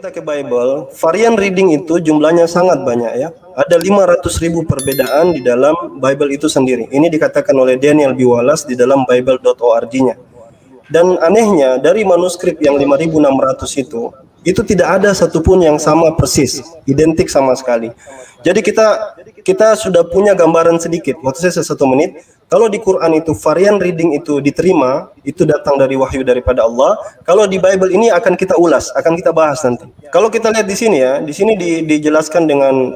kita ke Bible, varian reading itu jumlahnya sangat banyak ya. Ada 500.000 perbedaan di dalam Bible itu sendiri. Ini dikatakan oleh Daniel B. Wallace di dalam bible.org-nya. Dan anehnya dari manuskrip yang 5.600 itu tidak ada satupun yang sama persis, identik sama sekali. Jadi kita sudah punya gambaran sedikit. Waktu saya 1 menit, kalau di Quran itu varian reading itu diterima, itu datang dari wahyu daripada Allah. Kalau di Bible ini akan kita ulas, akan kita bahas nanti. Kalau kita lihat di sini ya, di sini dijelaskan dengan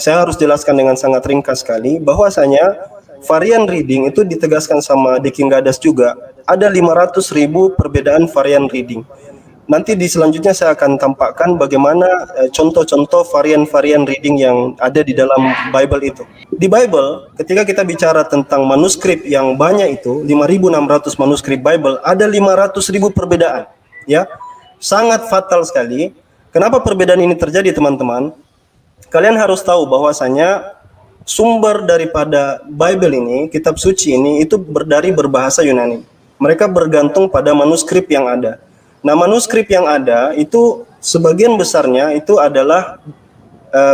saya harus jelaskan dengan sangat ringkas sekali bahwasanya varian reading itu ditegaskan sama The King Gadas juga. Ada 500.000 perbedaan varian reading. Nanti di selanjutnya saya akan tampakkan bagaimana contoh-contoh varian-varian reading yang ada di dalam Bible itu. Di Bible, ketika kita bicara tentang manuskrip yang banyak itu, 5.600 manuskrip Bible, ada 500.000 perbedaan. Ya, sangat fatal sekali. Kenapa perbedaan ini terjadi, teman-teman? Kalian harus tahu bahwasanya sumber daripada Bible ini, kitab suci ini, itu dari berbahasa Yunani. Mereka bergantung pada manuskrip yang ada. Nah, manuskrip yang ada itu sebagian besarnya itu adalah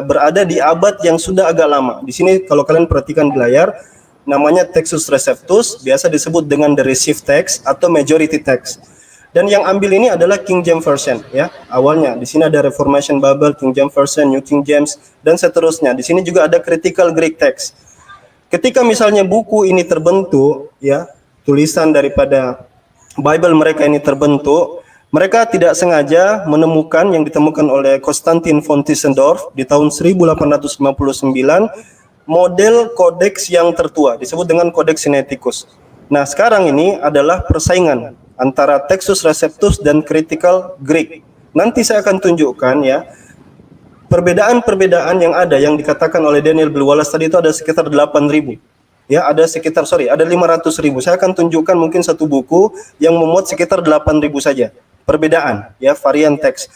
berada di abad yang sudah agak lama. Di sini kalau kalian perhatikan di layar, namanya Textus Receptus, biasa disebut dengan the received text atau majority text. Dan yang ambil ini adalah King James Version ya, awalnya. Di sini ada Reformation Bible, King James Version, New King James dan seterusnya. Di sini juga ada Critical Greek Text. Ketika misalnya buku ini terbentuk ya, tulisan daripada Bible mereka ini terbentuk, mereka tidak sengaja menemukan yang ditemukan oleh Konstantin von Tischendorf di tahun 1859 model kodeks yang tertua, disebut dengan Codex Sinaiticus. Nah, sekarang ini adalah persaingan antara Textus Receptus dan Critical Greek. Nanti saya akan tunjukkan ya, perbedaan-perbedaan yang ada yang dikatakan oleh Daniel B. Wallace tadi itu ada sekitar 8.000. Ya, ada 500.000. Saya akan tunjukkan mungkin satu buku yang memuat sekitar 8.000 saja. Perbedaan ya, varian teks.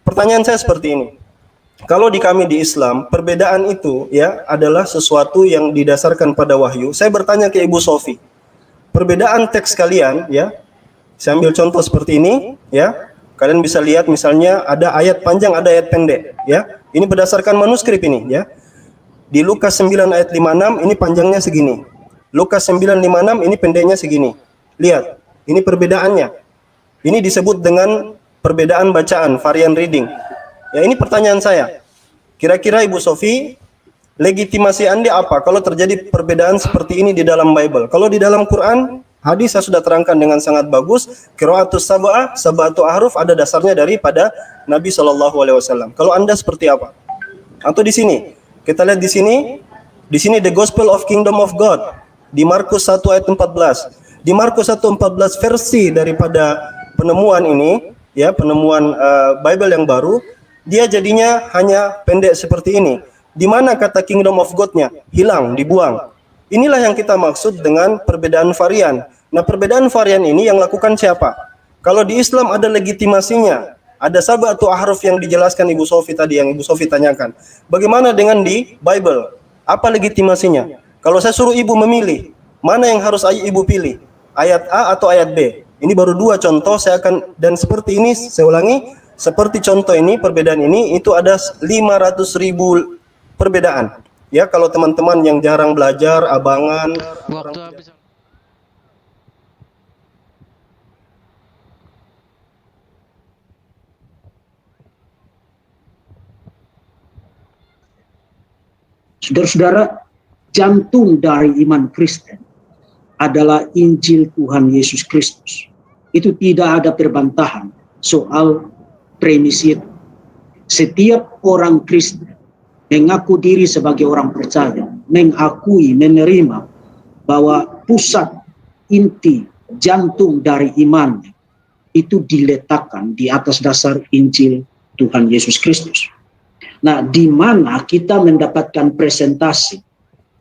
Pertanyaan saya seperti ini. Kalau di kami di Islam, perbedaan itu ya adalah sesuatu yang didasarkan pada wahyu. Saya bertanya ke Ibu Sofi, perbedaan teks kalian ya, saya ambil contoh seperti ini ya. Kalian bisa lihat misalnya ada ayat panjang, ada ayat pendek ya. Ini berdasarkan manuskrip ini ya. Di Lukas 9 ayat 56 ini panjangnya segini. Lukas 9:56 ini pendeknya segini. Lihat, ini perbedaannya. Ini disebut dengan perbedaan bacaan, varian reading. Ya, ini pertanyaan saya. Kira-kira Ibu Sofi, legitimasi Anda apa kalau terjadi perbedaan seperti ini di dalam Bible? Kalau di dalam Quran, hadis saya sudah terangkan dengan sangat bagus. Qiraatus sab'ah, sab'atu ahruf ada dasarnya daripada Nabi SAW. Kalau Anda seperti apa? Atau di sini, kita lihat di sini the Gospel of Kingdom of God di Markus 1 ayat 14. Di Markus 1:14 versi daripada penemuan ini ya, penemuan Bible yang baru, dia jadinya hanya pendek seperti ini. Di mana kata Kingdom of God-nya? Hilang, dibuang. Inilah yang kita maksud dengan perbedaan varian. Nah, perbedaan varian ini yang lakukan siapa? Kalau di Islam ada legitimasinya. Ada sab'atu ahruf yang dijelaskan Ibu Sofi tadi, yang Ibu Sofi tanyakan. Bagaimana dengan di Bible? Apa legitimasinya? Kalau saya suruh Ibu memilih, mana yang harus Ibu pilih? Ayat A atau ayat B? Ini baru dua contoh, saya akan, dan seperti ini, saya ulangi, seperti contoh ini, perbedaan ini, itu ada 500.000 perbedaan. Ya, kalau teman-teman yang jarang belajar, abangan, Waktu habis. Saudara-saudara, jantung dari iman Kristen adalah Injil Tuhan Yesus Kristus. Itu tidak ada perbantahan soal premis itu. Setiap orang Kristen mengaku diri sebagai orang percaya, mengakui, menerima bahwa pusat, inti, jantung dari imannya itu diletakkan di atas dasar Injil Tuhan Yesus Kristus. Nah, di mana kita mendapatkan presentasi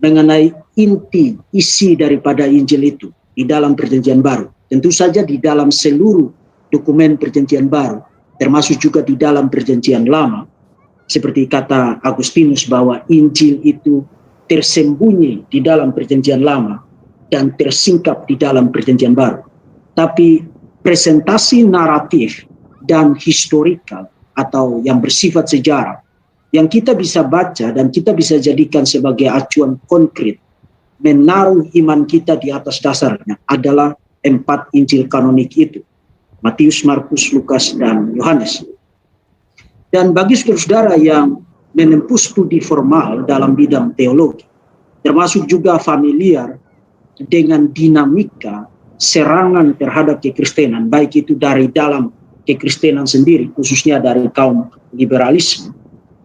mengenai inti, isi daripada Injil itu di dalam Perjanjian Baru. Tentu saja di dalam seluruh dokumen Perjanjian Baru, termasuk juga di dalam Perjanjian Lama. Seperti kata Agustinus bahwa Injil itu tersembunyi di dalam Perjanjian Lama dan tersingkap di dalam Perjanjian Baru. Tapi presentasi naratif dan historikal atau yang bersifat sejarah yang kita bisa baca dan kita bisa jadikan sebagai acuan konkret menaruh iman kita di atas dasarnya adalah 4 Injil kanonik itu, Matius, Markus, Lukas, dan Yohanes. Dan bagi saudara-saudara yang menempuh studi formal dalam bidang teologi, termasuk juga familiar dengan dinamika serangan terhadap kekristenan, baik itu dari dalam kekristenan sendiri, khususnya dari kaum liberalisme,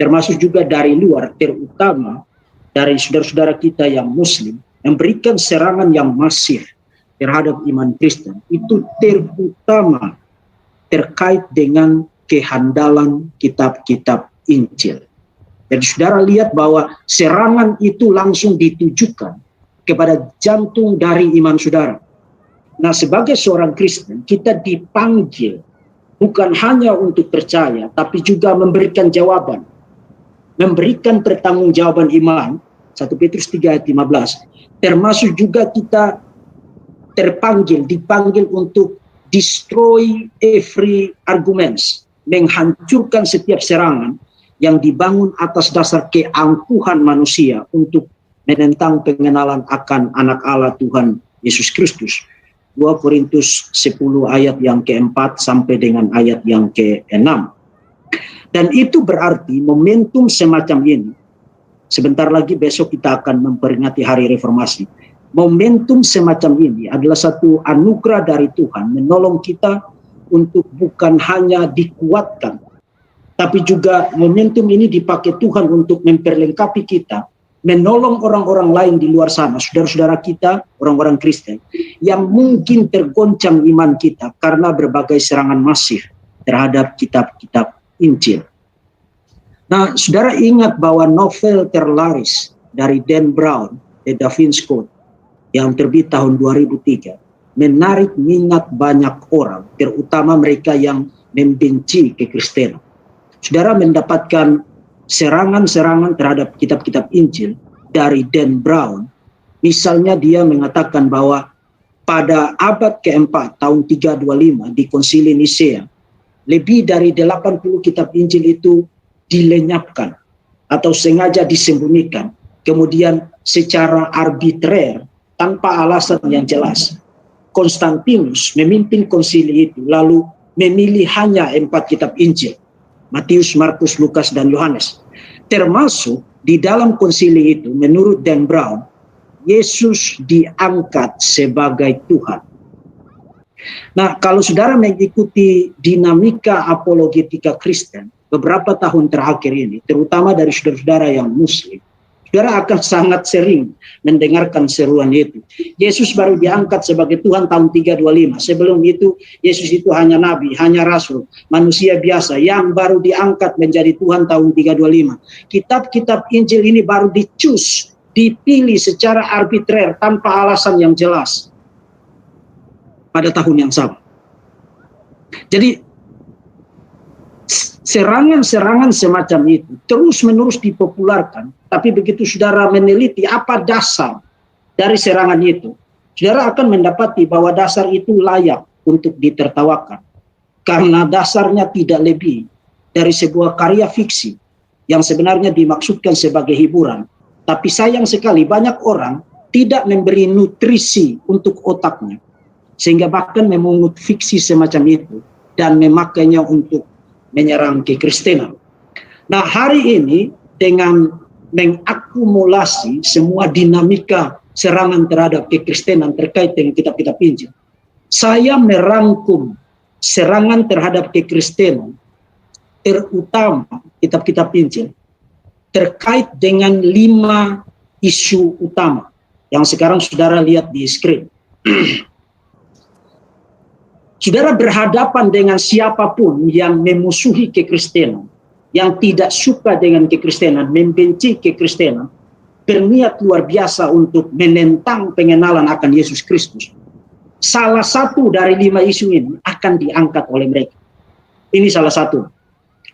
termasuk juga dari luar, terutama dari saudara-saudara kita yang muslim, memberikan serangan yang masif terhadap iman Kristen, itu terutama terkait dengan kehandalan kitab-kitab Injil. Jadi saudara lihat bahwa serangan itu langsung ditujukan kepada jantung dari iman saudara. Nah, sebagai seorang Kristen, kita dipanggil bukan hanya untuk percaya, tapi juga memberikan jawaban, memberikan pertanggungjawaban iman, 1 Petrus 3 ayat 15, termasuk juga kita dipanggil untuk destroy every arguments, menghancurkan setiap serangan yang dibangun atas dasar keangkuhan manusia untuk menentang pengenalan akan anak Allah Tuhan Yesus Kristus. 2 Korintus 10 ayat yang keempat sampai dengan ayat yang ke-6. Dan itu berarti momentum semacam ini, sebentar lagi besok kita akan memperingati hari reformasi. Momentum semacam ini adalah satu anugerah dari Tuhan menolong kita untuk bukan hanya dikuatkan, tapi juga momentum ini dipakai Tuhan untuk memperlengkapi kita, menolong orang-orang lain di luar sana, saudara-saudara kita, orang-orang Kristen, yang mungkin tergoncang iman kita karena berbagai serangan masif terhadap kitab-kitab Injil. Nah, saudara ingat bahwa novel terlaris dari Dan Brown, The Da Vinci Code, yang terbit tahun 2003, menarik minat banyak orang, terutama mereka yang membenci kekristenan. Saudara mendapatkan serangan-serangan terhadap kitab-kitab Injil dari Dan Brown. Misalnya dia mengatakan bahwa pada abad keempat, tahun 325 di Konsili Nisea, lebih dari 80 kitab Injil itu dilenyapkan atau sengaja disembunyikan, kemudian secara arbitrer tanpa alasan yang jelas. Konstantinus memimpin konsili itu lalu memilih hanya 4 kitab Injil, Matius, Markus, Lukas, dan Yohanes. Termasuk di dalam konsili itu, menurut Dan Brown, Yesus diangkat sebagai Tuhan. Nah, kalau saudara mengikuti dinamika apologetika Kristen beberapa tahun terakhir ini, terutama dari saudara-saudara yang muslim, saudara akan sangat sering mendengarkan seruan itu. Yesus baru diangkat sebagai Tuhan tahun 325. Sebelum itu, Yesus itu hanya nabi, hanya rasul, manusia biasa yang baru diangkat menjadi Tuhan tahun 325. Kitab-kitab Injil ini baru dipilih secara arbitrer tanpa alasan yang jelas pada tahun yang sama. Jadi serangan-serangan semacam itu terus-menerus dipopulerkan, tapi begitu saudara meneliti apa dasar dari serangan itu, saudara akan mendapati bahwa dasar itu layak untuk ditertawakan, karena dasarnya tidak lebih dari sebuah karya fiksi yang sebenarnya dimaksudkan sebagai hiburan, tapi sayang sekali banyak orang tidak memberi nutrisi untuk otaknya, sehingga bahkan memungut fiksi semacam itu dan memakainya untuk menyerang kekristenan. Nah, hari ini dengan mengakumulasi semua dinamika serangan terhadap kekristenan terkait dengan kitab-kitab Injil, saya merangkum serangan terhadap kekristenan, terutama kitab-kitab Injil, terkait dengan 5 isu utama yang sekarang saudara lihat di screen. Saudara berhadapan dengan siapapun yang memusuhi kekristenan, yang tidak suka dengan kekristenan, membenci kekristenan, berniat luar biasa untuk menentang pengenalan akan Yesus Kristus. Salah satu dari 5 isu ini akan diangkat oleh mereka. Ini salah satu.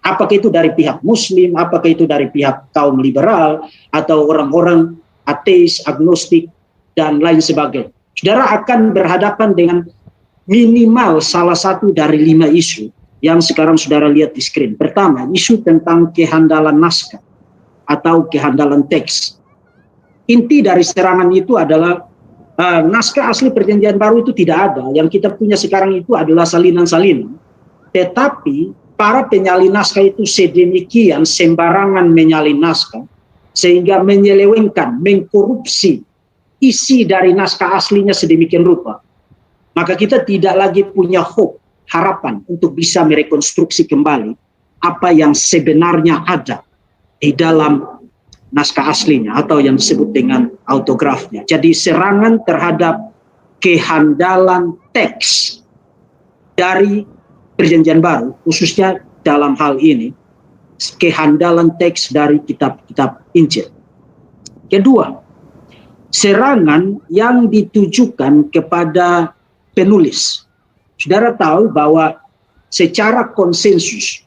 Apakah itu dari pihak Muslim, apakah itu dari pihak kaum liberal, atau orang-orang ateis, agnostik, dan lain sebagainya. Saudara akan berhadapan dengan minimal salah satu dari 5 isu yang sekarang saudara lihat di screen. Pertama, isu tentang kehandalan naskah atau kehandalan teks. Inti dari serangan itu adalah naskah asli Perjanjian Baru itu tidak ada. Yang kita punya sekarang itu adalah salinan-salinan. Tetapi para penyalin naskah itu sedemikian sembarangan menyalin naskah sehingga menyelewengkan, mengkorupsi isi dari naskah aslinya sedemikian rupa. Maka kita tidak lagi punya hope, harapan untuk bisa merekonstruksi kembali apa yang sebenarnya ada di dalam naskah aslinya atau yang disebut dengan autografnya. Jadi serangan terhadap kehandalan teks dari Perjanjian Baru, khususnya dalam hal ini, kehandalan teks dari kitab-kitab Injil. Kedua, serangan yang ditujukan kepada penulis. Saudara tahu bahwa secara konsensus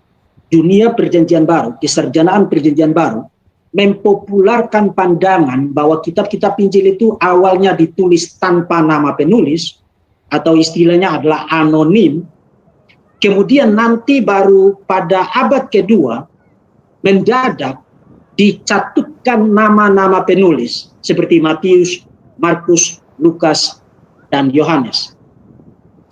dunia Perjanjian Baru, kesarjanaan Perjanjian Baru, mempopularkan pandangan bahwa kitab-kitab Injil itu awalnya ditulis tanpa nama penulis, atau istilahnya adalah anonim, kemudian nanti baru pada abad kedua, mendadak dicatutkan nama-nama penulis, seperti Matius, Markus, Lukas, dan Yohanes.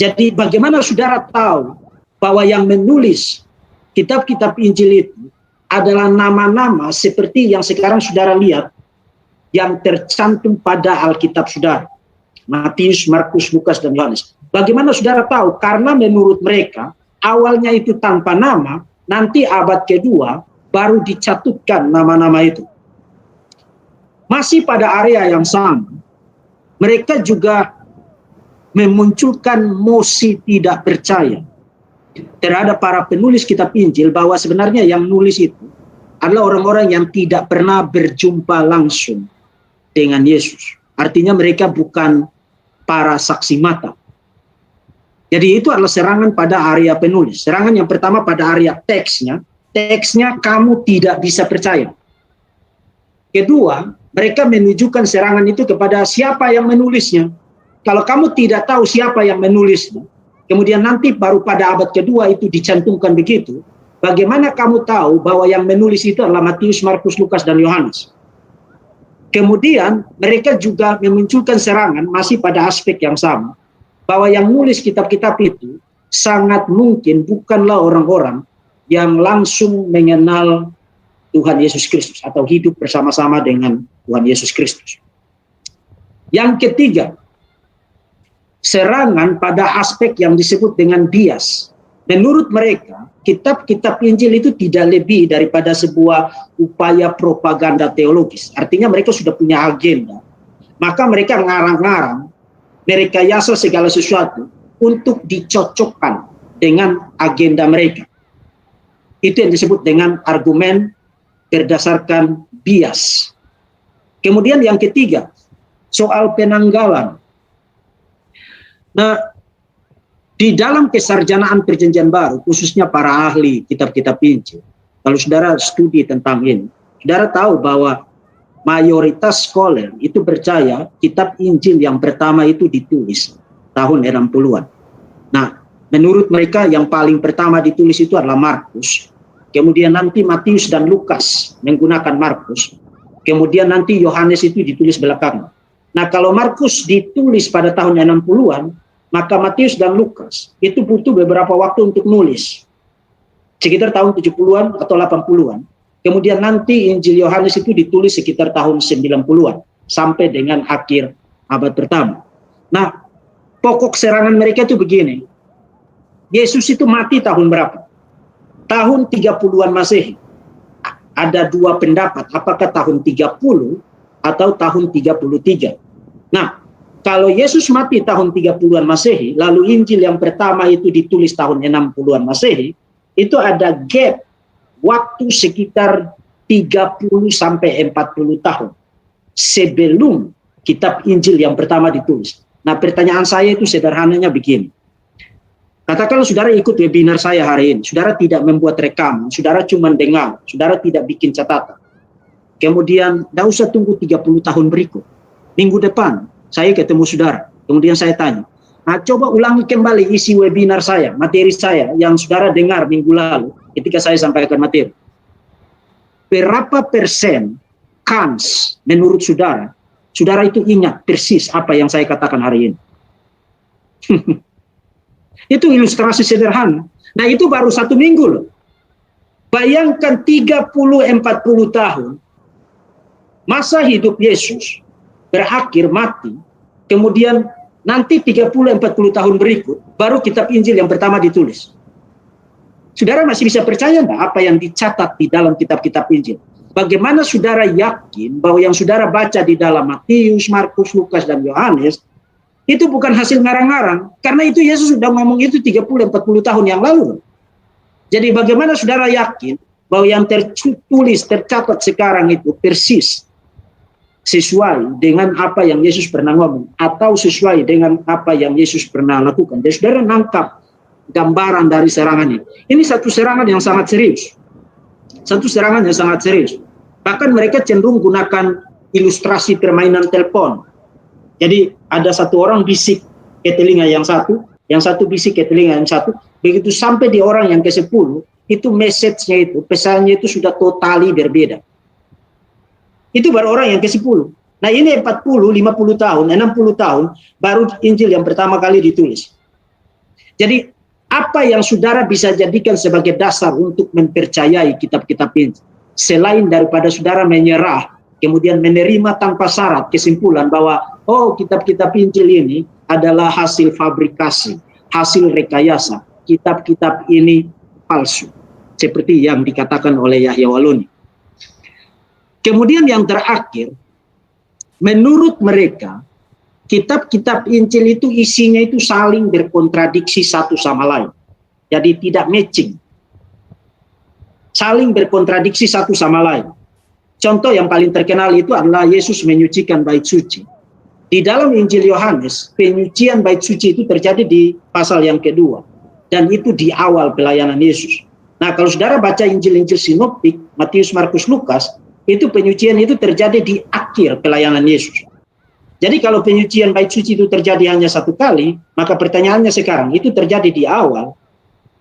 Jadi bagaimana saudara tahu bahwa yang menulis kitab-kitab Injil itu adalah nama-nama seperti yang sekarang saudara lihat yang tercantum pada Alkitab saudara, Matius, Markus, Lukas, dan Yohanes. Bagaimana saudara tahu? Karena menurut mereka awalnya itu tanpa nama, nanti abad kedua baru dicatutkan nama-nama itu. Masih pada area yang sama, mereka juga memunculkan mosi tidak percaya terhadap para penulis kitab Injil bahwa sebenarnya yang nulis itu adalah orang-orang yang tidak pernah berjumpa langsung dengan Yesus. Artinya mereka bukan para saksi mata. Jadi itu adalah serangan pada area penulis. Serangan yang pertama pada area teksnya. Teksnya kamu tidak bisa percaya. Kedua, mereka menunjukkan serangan itu kepada siapa yang menulisnya. Kalau kamu tidak tahu siapa yang menulisnya, kemudian nanti baru pada abad kedua itu dicantumkan begitu, bagaimana kamu tahu bahwa yang menulis itu adalah Matius, Markus, Lukas, dan Yohanes? Kemudian mereka juga memunculkan serangan masih pada aspek yang sama, bahwa yang nulis kitab-kitab itu sangat mungkin bukanlah orang-orang yang langsung mengenal Tuhan Yesus Kristus atau hidup bersama-sama dengan Tuhan Yesus Kristus. Yang ketiga, serangan pada aspek yang disebut dengan bias. Menurut mereka, kitab-kitab Injil itu tidak lebih daripada sebuah upaya propaganda teologis. Artinya mereka sudah punya agenda. Maka mereka ngarang-ngarang, merekayasa segala sesuatu untuk dicocokkan dengan agenda mereka. Itu yang disebut dengan argumen berdasarkan bias. Kemudian yang ketiga, soal penanggalan. Nah, di dalam kesarjanaan Perjanjian Baru, khususnya para ahli kitab-kitab Injil, kalau saudara studi tentang ini, saudara tahu bahwa mayoritas scholar itu percaya kitab Injil yang pertama itu ditulis tahun 60-an. Nah, menurut mereka yang paling pertama ditulis itu adalah Markus. Kemudian nanti Matius dan Lukas menggunakan Markus. Kemudian nanti Yohanes itu ditulis belakangan. Nah, kalau Markus ditulis pada tahun 60-an, maka Matius dan Lukas itu butuh beberapa waktu untuk nulis. Sekitar tahun 70-an atau 80-an. Kemudian nanti Injil Yohanes itu ditulis sekitar tahun 90-an sampai dengan akhir abad pertama. Nah, pokok serangan mereka itu begini. Yesus itu mati tahun berapa? Tahun 30-an Masehi. Ada dua pendapat, apakah tahun 30 atau tahun 33. Nah, kalau Yesus mati tahun 30-an Masehi, lalu Injil yang pertama itu ditulis tahun 60-an Masehi, itu ada gap waktu sekitar 30 sampai 40 tahun sebelum kitab Injil yang pertama ditulis. Nah, pertanyaan saya itu sederhananya begini. Katakanlah saudara ikut webinar saya hari ini, saudara tidak membuat rekaman, saudara cuma dengar, saudara tidak bikin catatan. Kemudian, tidak usah tunggu 30 tahun berikut. Minggu depan, saya ketemu saudara. Kemudian saya tanya, Nah, coba ulangi kembali isi webinar saya, materi saya yang saudara dengar minggu lalu ketika saya sampaikan materi. Berapa persen kans menurut saudara, saudara itu ingat persis apa yang saya katakan hari ini? Itu ilustrasi sederhana. Nah, itu baru 1 minggu loh. Bayangkan 30-40 tahun masa hidup Yesus berakhir mati, kemudian nanti 30-40 tahun berikut baru kitab Injil yang pertama ditulis. Saudara masih bisa percaya enggak apa yang dicatat di dalam kitab-kitab Injil? Bagaimana saudara yakin bahwa yang saudara baca di dalam Matius, Markus, Lukas, dan Yohanes itu bukan hasil ngarang-ngarang? Karena itu Yesus sudah ngomong itu 30-40 tahun yang lalu. Jadi bagaimana saudara yakin bahwa yang tertulis, tercatat sekarang itu persis sesuai dengan apa yang Yesus pernah ngomong, atau sesuai dengan apa yang Yesus pernah lakukan? Jadi saudara nangkap gambaran dari serangan ini. Ini satu serangan yang sangat serius. Satu serangan yang sangat serius. Bahkan mereka cenderung gunakan ilustrasi permainan telepon. Jadi ada satu orang bisik ke telinga yang satu bisik ke telinga yang satu. Begitu sampai di orang yang ke-10, itu message-nya itu, pesannya itu sudah totali berbeda. Itu baru orang yang ke-10. Nah, ini 40, 50 tahun, 60 tahun baru Injil yang pertama kali ditulis. Jadi apa yang saudara bisa jadikan sebagai dasar untuk mempercayai kitab-kitab Injil? Selain daripada saudara menyerah, kemudian menerima tanpa syarat kesimpulan bahwa oh, kitab-kitab Injil ini adalah hasil fabrikasi, hasil rekayasa. Kitab-kitab ini palsu. Seperti yang dikatakan oleh Yahya Waloni. Kemudian yang terakhir, menurut mereka, kitab-kitab Injil itu isinya itu saling berkontradiksi satu sama lain. Jadi tidak matching. Saling berkontradiksi satu sama lain. Contoh yang paling terkenal itu adalah Yesus menyucikan bait suci. Di dalam Injil Yohanes, penyucian bait suci itu terjadi di pasal yang kedua. Dan itu di awal pelayanan Yesus. Nah, kalau saudara baca Injil-Injil sinoptik, Matius, Markus, Lukas, itu penyucian itu terjadi di akhir pelayanan Yesus. Jadi kalau penyucian bait suci itu terjadi hanya satu kali, maka pertanyaannya sekarang, itu terjadi di awal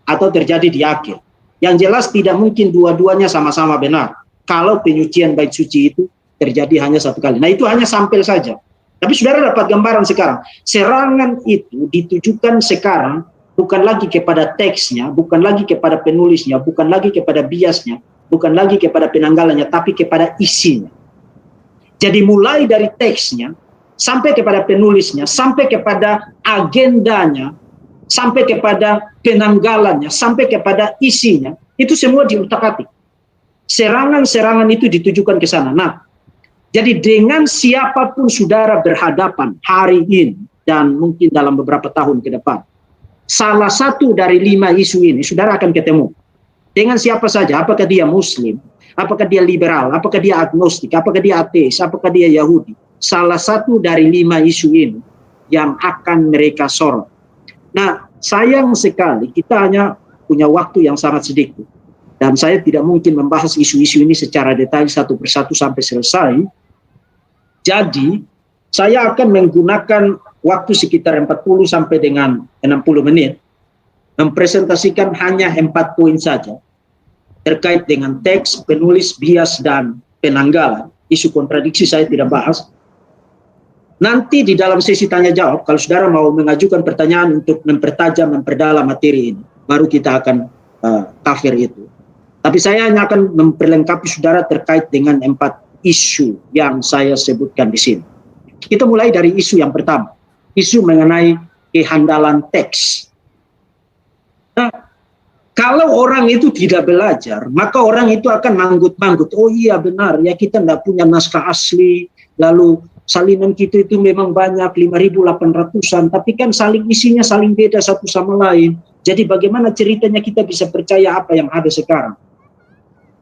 atau terjadi di akhir? Yang jelas tidak mungkin dua-duanya sama-sama benar. Kalau penyucian bait suci itu terjadi hanya satu kali. Nah, itu hanya sampel saja. Tapi saudara dapat gambaran sekarang. Serangan itu ditujukan sekarang bukan lagi kepada teksnya, bukan lagi kepada penulisnya, bukan lagi kepada biasnya, bukan lagi kepada penanggalannya, tapi kepada isinya. Jadi mulai dari teksnya, sampai kepada penulisnya, sampai kepada agendanya, sampai kepada penanggalannya, sampai kepada isinya, itu semua diutak-atik. Serangan-serangan itu ditujukan ke sana. Nah, jadi dengan siapapun saudara berhadapan hari ini, dan mungkin dalam beberapa tahun ke depan, salah satu dari 5 isu ini, saudara akan ketemu. Dengan siapa saja, apakah dia Muslim, apakah dia liberal, apakah dia agnostik, apakah dia ateis, apakah dia Yahudi. Salah satu dari 5 isu ini yang akan mereka sorot. Nah, sayang sekali kita hanya punya waktu yang sangat sedikit. Dan saya tidak mungkin membahas isu-isu ini secara detail satu persatu sampai selesai. Jadi, saya akan menggunakan waktu sekitar 40 sampai dengan 60 menit mempresentasikan hanya 4 poin saja terkait dengan teks, penulis, bias, dan penanggalan. Isu kontradiksi saya tidak bahas. Nanti di dalam sesi tanya jawab, kalau saudara mau mengajukan pertanyaan untuk mempertajam, memperdalam materi ini, baru kita akan cover itu. Tapi saya hanya akan memperlengkapi saudara terkait dengan 4 isu yang saya sebutkan di sini. Kita mulai dari isu yang pertama, isu mengenai kehandalan teks. Nah, kalau orang itu tidak belajar, maka orang itu akan manggut-manggut. Oh iya benar, ya kita tidak punya naskah asli, lalu salinan kita itu memang banyak, 5.800-an, tapi kan saling isinya saling beda satu sama lain. Jadi bagaimana ceritanya kita bisa percaya apa yang ada sekarang?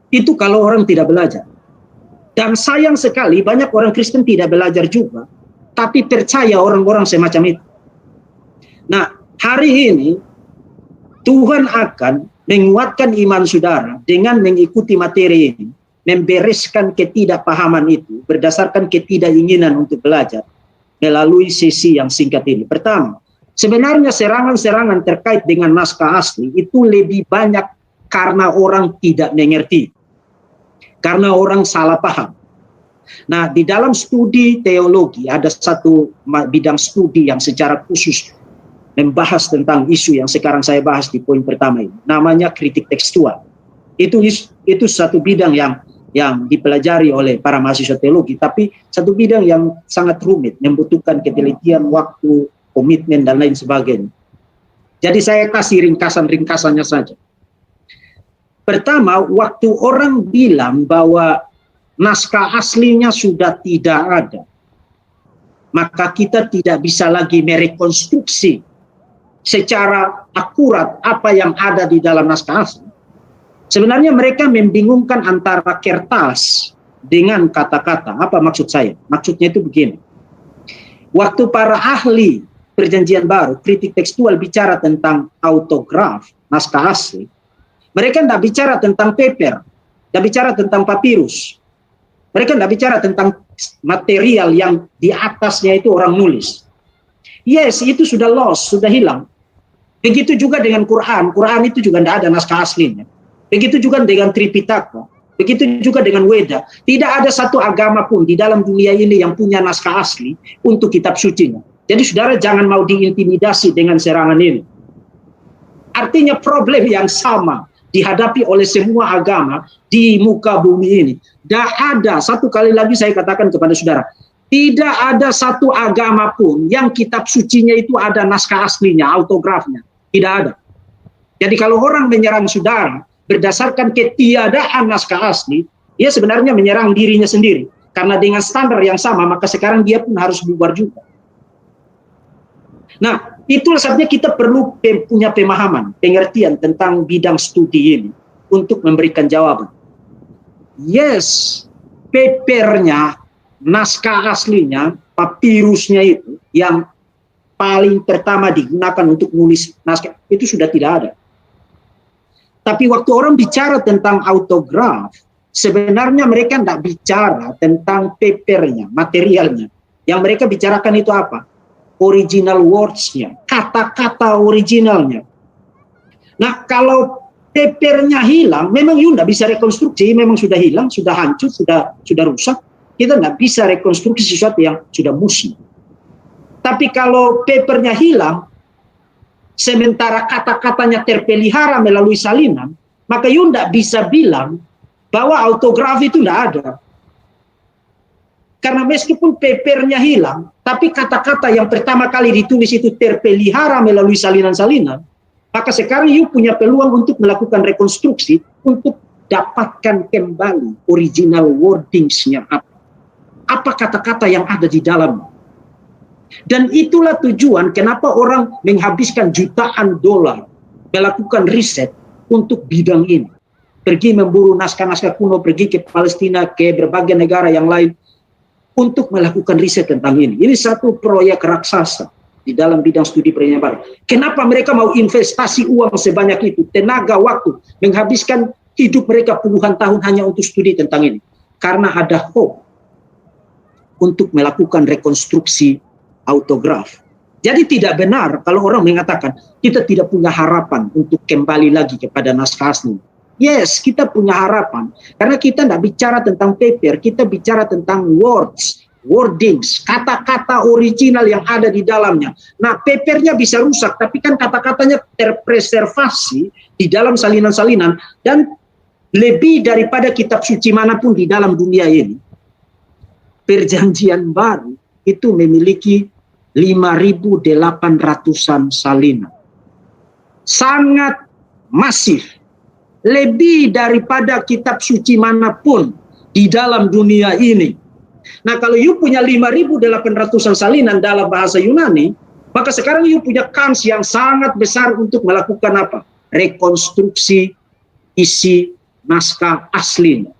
Itu kalau orang tidak belajar. Dan sayang sekali banyak orang Kristen tidak belajar juga, tapi percaya orang-orang semacam itu. Nah, hari ini Tuhan akan menguatkan iman saudara dengan mengikuti materi ini, membereskan ketidakpahaman itu berdasarkan ketidakinginan untuk belajar melalui sesi yang singkat ini. Pertama, Sebenarnya serangan-serangan terkait dengan naskah asli itu lebih banyak karena orang tidak mengerti, karena orang salah paham. Nah, di dalam studi teologi ada satu bidang studi yang secara khusus membahas tentang isu yang sekarang saya bahas di poin pertama ini, namanya kritik tekstual. Itu satu bidang yang dipelajari oleh para mahasiswa teologi, tapi satu bidang yang sangat rumit, membutuhkan ketelitian, waktu, komitmen, dan lain sebagainya. Jadi saya kasih ringkasan-ringkasannya saja. Pertama, waktu orang bilang bahwa naskah aslinya sudah tidak ada, maka kita tidak bisa lagi merekonstruksi secara akurat apa yang ada di dalam naskah asli. Sebenarnya mereka membingungkan antara kertas dengan kata-kata. Apa maksud saya? Maksudnya itu begini. Waktu para ahli Perjanjian Baru, kritik tekstual bicara tentang autograf, naskah asli, mereka tidak bicara tentang paper, tidak bicara tentang papirus. Mereka tidak bicara tentang material yang di atasnya itu orang nulis. Yes, itu sudah lost, sudah hilang. Begitu juga dengan Quran. Quran itu juga tidak ada naskah aslinya. Begitu juga dengan Tripitaka. Begitu juga dengan Weda. Tidak ada satu agama pun di dalam dunia ini yang punya naskah asli untuk kitab sucinya. Jadi saudara jangan mau diintimidasi dengan serangan ini. Artinya problem yang sama dihadapi oleh semua agama di muka bumi ini. Tidak ada, satu kali lagi saya katakan kepada saudara, tidak ada satu agama pun yang kitab sucinya itu ada naskah aslinya, autografnya. Tidak ada. Jadi kalau orang menyerang saudara berdasarkan ketiadaan naskah asli, dia sebenarnya menyerang dirinya sendiri. Karena dengan standar yang sama, maka sekarang dia pun harus bubar juga. Nah, itulah sebabnya kita perlu punya pemahaman, pengertian tentang bidang studi ini untuk memberikan jawaban. Yes, papernya, naskah aslinya, papirusnya itu yang paling pertama digunakan untuk menulis naskah itu sudah tidak ada. Tapi waktu orang bicara tentang autograf, sebenarnya mereka tidak bicara tentang papernya, materialnya. Yang mereka bicarakan itu apa? Original words-nya, kata-kata originalnya. Nah, kalau papernya hilang, memang you tidak bisa rekonstruksi, memang sudah hilang, sudah hancur, sudah rusak. Kita tidak bisa rekonstruksi sesuatu yang sudah musnah. Tapi kalau papernya hilang, sementara kata-katanya terpelihara melalui salinan, maka you tidak bisa bilang bahwa autograf itu tidak ada. Karena meskipun papernya hilang, tapi kata-kata yang pertama kali ditulis itu terpelihara melalui salinan-salinan, maka sekarang you punya peluang untuk melakukan rekonstruksi untuk dapatkan kembali original wordings-nya apa. Apa kata-kata yang ada di dalamnya. Dan itulah tujuan kenapa orang menghabiskan jutaan dolar melakukan riset untuk bidang ini. Pergi memburu naskah-naskah kuno, pergi ke Palestina, ke berbagai negara yang lain, untuk melakukan riset tentang ini. Ini satu proyek raksasa di dalam bidang studi Perjanjian Baru. Kenapa mereka mau investasi uang sebanyak itu, tenaga, waktu, menghabiskan hidup mereka puluhan tahun hanya untuk studi tentang ini? Karena ada hope untuk melakukan rekonstruksi autograf. Jadi tidak benar kalau orang mengatakan kita tidak punya harapan untuk kembali lagi kepada naskah asli. Yes, kita punya harapan. Karena kita tidak bicara tentang paper, kita bicara tentang words, wordings, kata-kata original yang ada di dalamnya. Nah, papernya bisa rusak, tapi kan kata-katanya terpreservasi di dalam salinan-salinan. Dan lebih daripada kitab suci manapun di dalam dunia ini, Perjanjian Baru itu memiliki 5.800-an salinan. Sangat masif. Lebih daripada kitab suci manapun di dalam dunia ini. Nah, kalau you punya 5.800-an salinan dalam bahasa Yunani, maka sekarang you punya kans yang sangat besar untuk melakukan apa? Rekonstruksi isi naskah aslinya.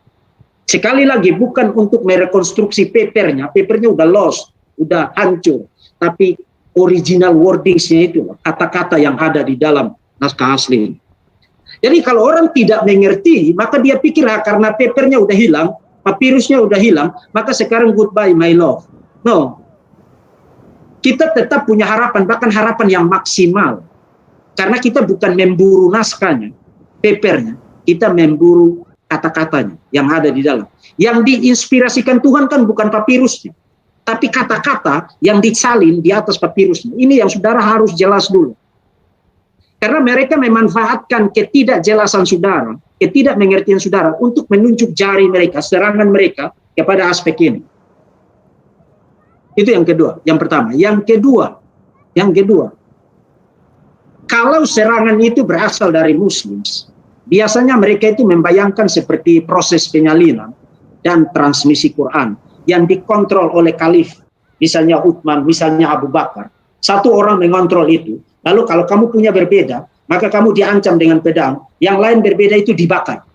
Sekali lagi, bukan untuk merekonstruksi papernya udah lost, udah hancur, tapi original wordingsnya itu, kata-kata yang ada di dalam naskah asli. Jadi kalau orang tidak mengerti, maka dia pikir karena papernya udah hilang, papirusnya udah hilang, maka sekarang goodbye my love. No. kita tetap punya harapan, bahkan harapan yang maksimal. Karena kita bukan memburu naskahnya, papernya, kita memburu kata-katanya yang ada di dalam. Yang diinspirasikan Tuhan kan bukan papirusnya, tapi kata-kata yang disalin di atas papirusnya. Ini yang saudara harus jelas dulu. Karena mereka memanfaatkan ketidakjelasan saudara, ketidakmengertian saudara untuk menunjuk jari mereka, serangan mereka kepada aspek ini. Itu yang kedua, yang pertama. Yang kedua, kalau serangan itu berasal dari Muslim, biasanya mereka itu membayangkan seperti proses penyalinan dan transmisi Quran yang dikontrol oleh Khalif, misalnya Utsman, misalnya Abu Bakar. Satu orang mengontrol itu. Lalu kalau kamu punya berbeda, maka kamu diancam dengan pedang. Yang lain berbeda itu dibakar.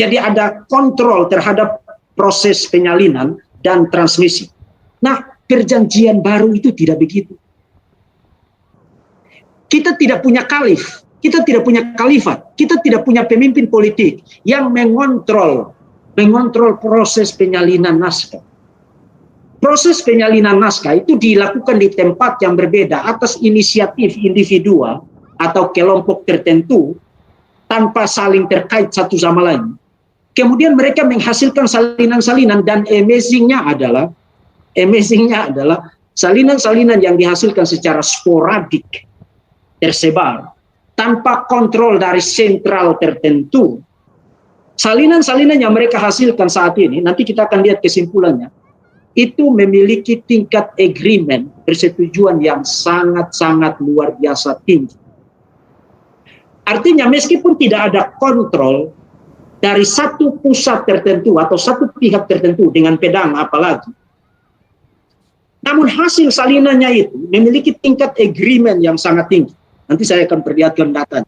Jadi ada kontrol terhadap proses penyalinan dan transmisi. Nah, perjanjian baru itu tidak begitu. Kita tidak punya khalif, kita tidak punya khalifat, kita tidak punya pemimpin politik yang mengontrol proses penyalinan naskah. Proses penyalinan naskah itu dilakukan di tempat yang berbeda atas inisiatif individual atau kelompok tertentu tanpa saling terkait satu sama lain. Kemudian mereka menghasilkan salinan-salinan dan amazingnya adalah salinan-salinan yang dihasilkan secara sporadik, tersebar, tanpa kontrol dari sentral tertentu. Salinan-salinan yang mereka hasilkan saat ini, nanti kita akan lihat kesimpulannya, itu memiliki tingkat agreement, persetujuan yang sangat-sangat luar biasa tinggi. Artinya meskipun tidak ada kontrol dari satu pusat tertentu atau satu pihak tertentu dengan pedang apalagi, namun hasil salinannya itu memiliki tingkat agreement yang sangat tinggi. Nanti saya akan perlihatkan datanya.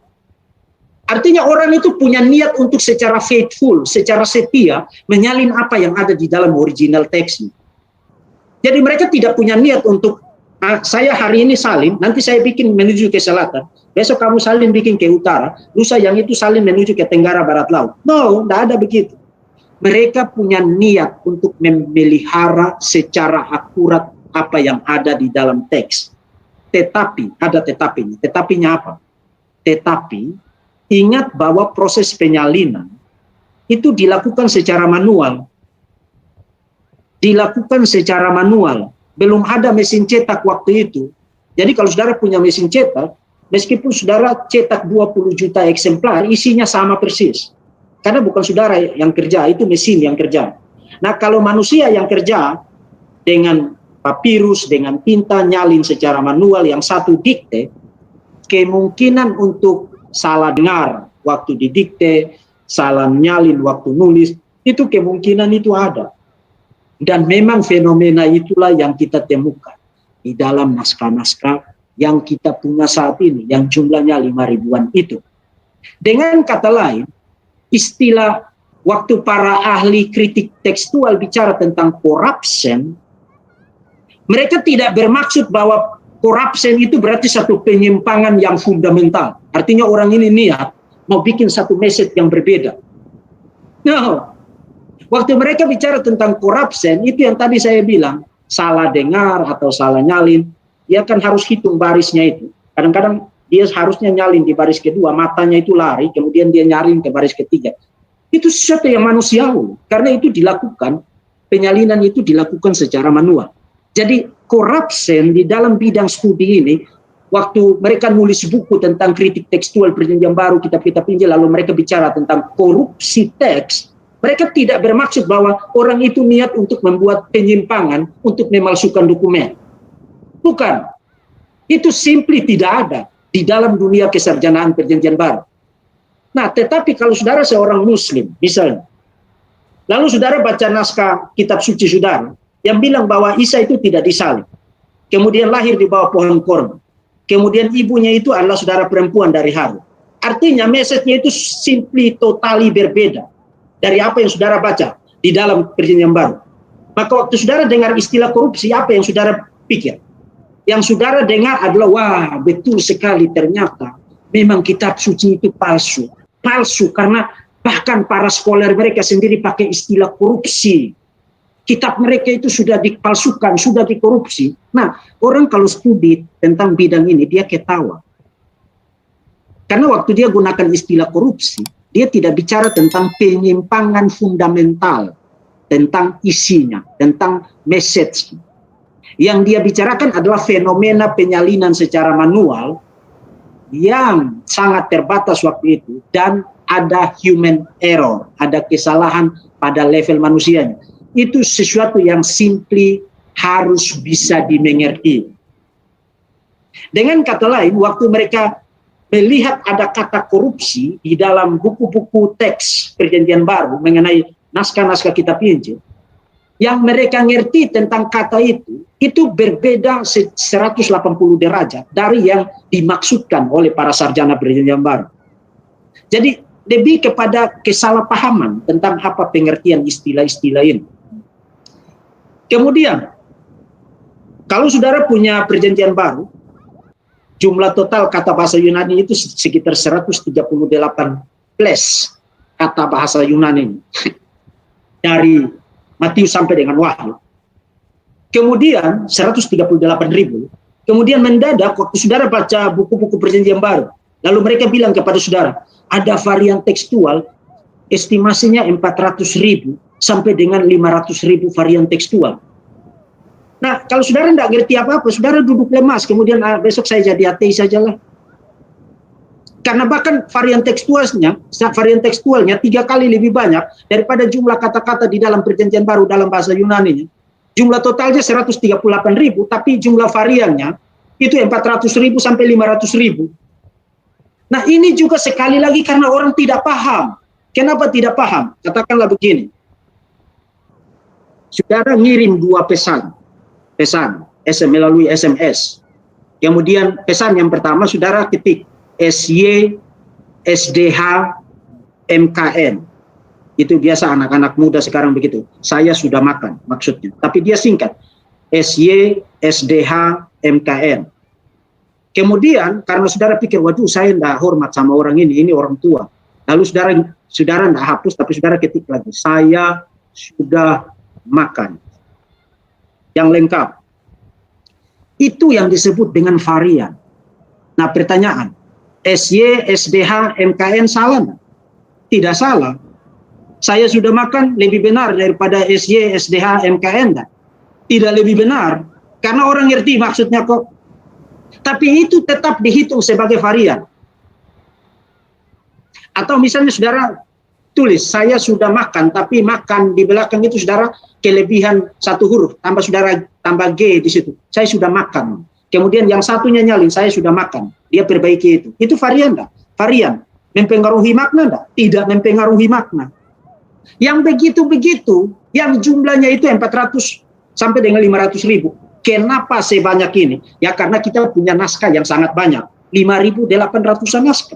Artinya orang itu punya niat untuk secara faithful, secara setia menyalin apa yang ada di dalam original teksnya. Jadi mereka tidak punya niat untuk saya hari ini salin, nanti saya bikin menuju ke selatan, besok kamu salin bikin ke utara, lusa yang itu salin menuju ke tenggara barat laut. No, tidak ada begitu. Mereka punya niat untuk memelihara secara akurat apa yang ada di dalam teks. Tetapi, ada tetapinya. Tetapinya apa? Tetapi, ingat bahwa proses penyalinan itu dilakukan secara manual. Dilakukan secara manual. Belum ada mesin cetak waktu itu. Jadi kalau saudara punya mesin cetak, meskipun saudara cetak 20 juta eksemplar, isinya sama persis. Karena bukan saudara yang kerja, itu mesin yang kerja. Nah kalau manusia yang kerja dengan papirus, dengan tinta, nyalin secara manual, yang satu dikte, kemungkinan untuk salah dengar waktu didikte, salah nyalin waktu nulis, itu kemungkinan itu ada. Dan memang fenomena itulah yang kita temukan di dalam naskah-naskah yang kita punya saat ini, yang jumlahnya 5.000-an itu. Dengan kata lain, istilah waktu para ahli kritik tekstual bicara tentang corruption, mereka tidak bermaksud bahwa corruption itu berarti satu penyimpangan yang fundamental. Artinya orang ini niat mau bikin satu message yang berbeda. No. Waktu mereka bicara tentang corruption, itu yang tadi saya bilang, salah dengar atau salah nyalin, dia kan harus hitung barisnya itu. Kadang-kadang dia harusnya nyalin di baris kedua, matanya itu lari, kemudian dia nyalin ke baris ketiga. Itu sesuatu yang manusiawi, karena itu dilakukan, penyalinan itu dilakukan secara manual. Jadi corruption di dalam bidang studi ini, waktu mereka nulis buku tentang kritik tekstual perjanjian baru, kitab-kitab Injil, lalu mereka bicara tentang korupsi teks, mereka tidak bermaksud bahwa orang itu niat untuk membuat penyimpangan, untuk memalsukan dokumen. Bukan. Itu simply tidak ada di dalam dunia kesarjanaan perjanjian baru. Nah, tetapi kalau saudara seorang muslim, misalnya, lalu saudara baca naskah kitab suci saudara, yang bilang bahwa Isa itu tidak disalib, kemudian lahir di bawah pohon korban, kemudian ibunya itu adalah saudara perempuan dari Harun. Artinya message-nya itu simply totally berbeda dari apa yang saudara baca di dalam perjanjian baru. Maka waktu saudara dengar istilah korupsi, apa yang saudara pikir? Yang saudara dengar adalah, wah betul sekali ternyata memang kitab suci itu palsu. Palsu karena bahkan para scholar mereka sendiri pakai istilah korupsi. kitab mereka itu sudah dipalsukan, sudah dikorupsi. Nah, orang kalau studi tentang bidang ini, dia ketawa. Karena waktu dia gunakan istilah korupsi, dia tidak bicara tentang penyimpangan fundamental, tentang isinya, tentang message. Yang dia bicarakan adalah fenomena penyalinan secara manual yang sangat terbatas waktu itu, dan ada human error, ada kesalahan pada level manusianya. Itu sesuatu yang simply harus bisa dimengerti. Dengan kata lain, waktu mereka melihat ada kata korupsi di dalam buku-buku teks Perjanjian Baru mengenai naskah-naskah kitab Injil, yang mereka ngerti tentang kata itu berbeda 180 derajat dari yang dimaksudkan oleh para sarjana Perjanjian Baru. Jadi lebih kepada kesalahpahaman tentang apa pengertian istilah-istilah ini. Kemudian, kalau saudara punya Perjanjian Baru, jumlah total kata bahasa Yunani itu sekitar 138 plus kata bahasa Yunani dari Matius sampai dengan Wahyu. Kemudian 138.000. Kemudian mendadak waktu saudara baca buku-buku Perjanjian Baru, lalu mereka bilang kepada saudara, ada varian tekstual estimasinya 400.000 sampai dengan 500.000 varian tekstual. Nah, kalau saudara tidak ngerti apa-apa, saudara duduk lemas, kemudian besok saya jadi ateis sajalah. Karena bahkan varian tekstualnya 3 kali lebih banyak daripada jumlah kata-kata di dalam Perjanjian Baru dalam bahasa Yunani. Jumlah totalnya 138.000, tapi jumlah variannya itu 400.000 sampai 500.000. Nah, ini juga sekali lagi karena orang tidak paham. Kenapa tidak paham? Katakanlah begini. Saudara ngirim 2 pesan melalui SMS. Kemudian pesan yang pertama saudara ketik SY SDH MKN. Itu biasa anak-anak muda sekarang begitu. Saya sudah makan maksudnya. Tapi dia singkat. SY SDH MKN. Kemudian karena saudara pikir, waduh saya tidak hormat sama orang ini orang tua. Lalu saudara tidak hapus, tapi saudara ketik lagi. Saya sudah makan. Yang lengkap. Itu yang disebut dengan varian. Nah, pertanyaan, SY, SDH, MKN salah? Tidak salah. Saya sudah makan lebih benar daripada SY, SDH, MKN? Tidak lebih benar. Karena orang ngerti maksudnya kok. Tapi itu tetap dihitung sebagai varian. Atau misalnya saudara tulis, saya sudah makan, tapi makan di belakang itu saudara kelebihan 1 huruf, tambah G di situ. Saya sudah makan. Kemudian yang satunya nyalin, saya sudah makan. Dia perbaiki itu. Itu varian enggak? Varian. Mempengaruhi makna enggak? Tidak mempengaruhi makna. Yang begitu-begitu, yang jumlahnya itu 400 sampai dengan 500.000. Kenapa sebanyak ini? Ya karena kita punya naskah yang sangat banyak. 5.800-an naskah.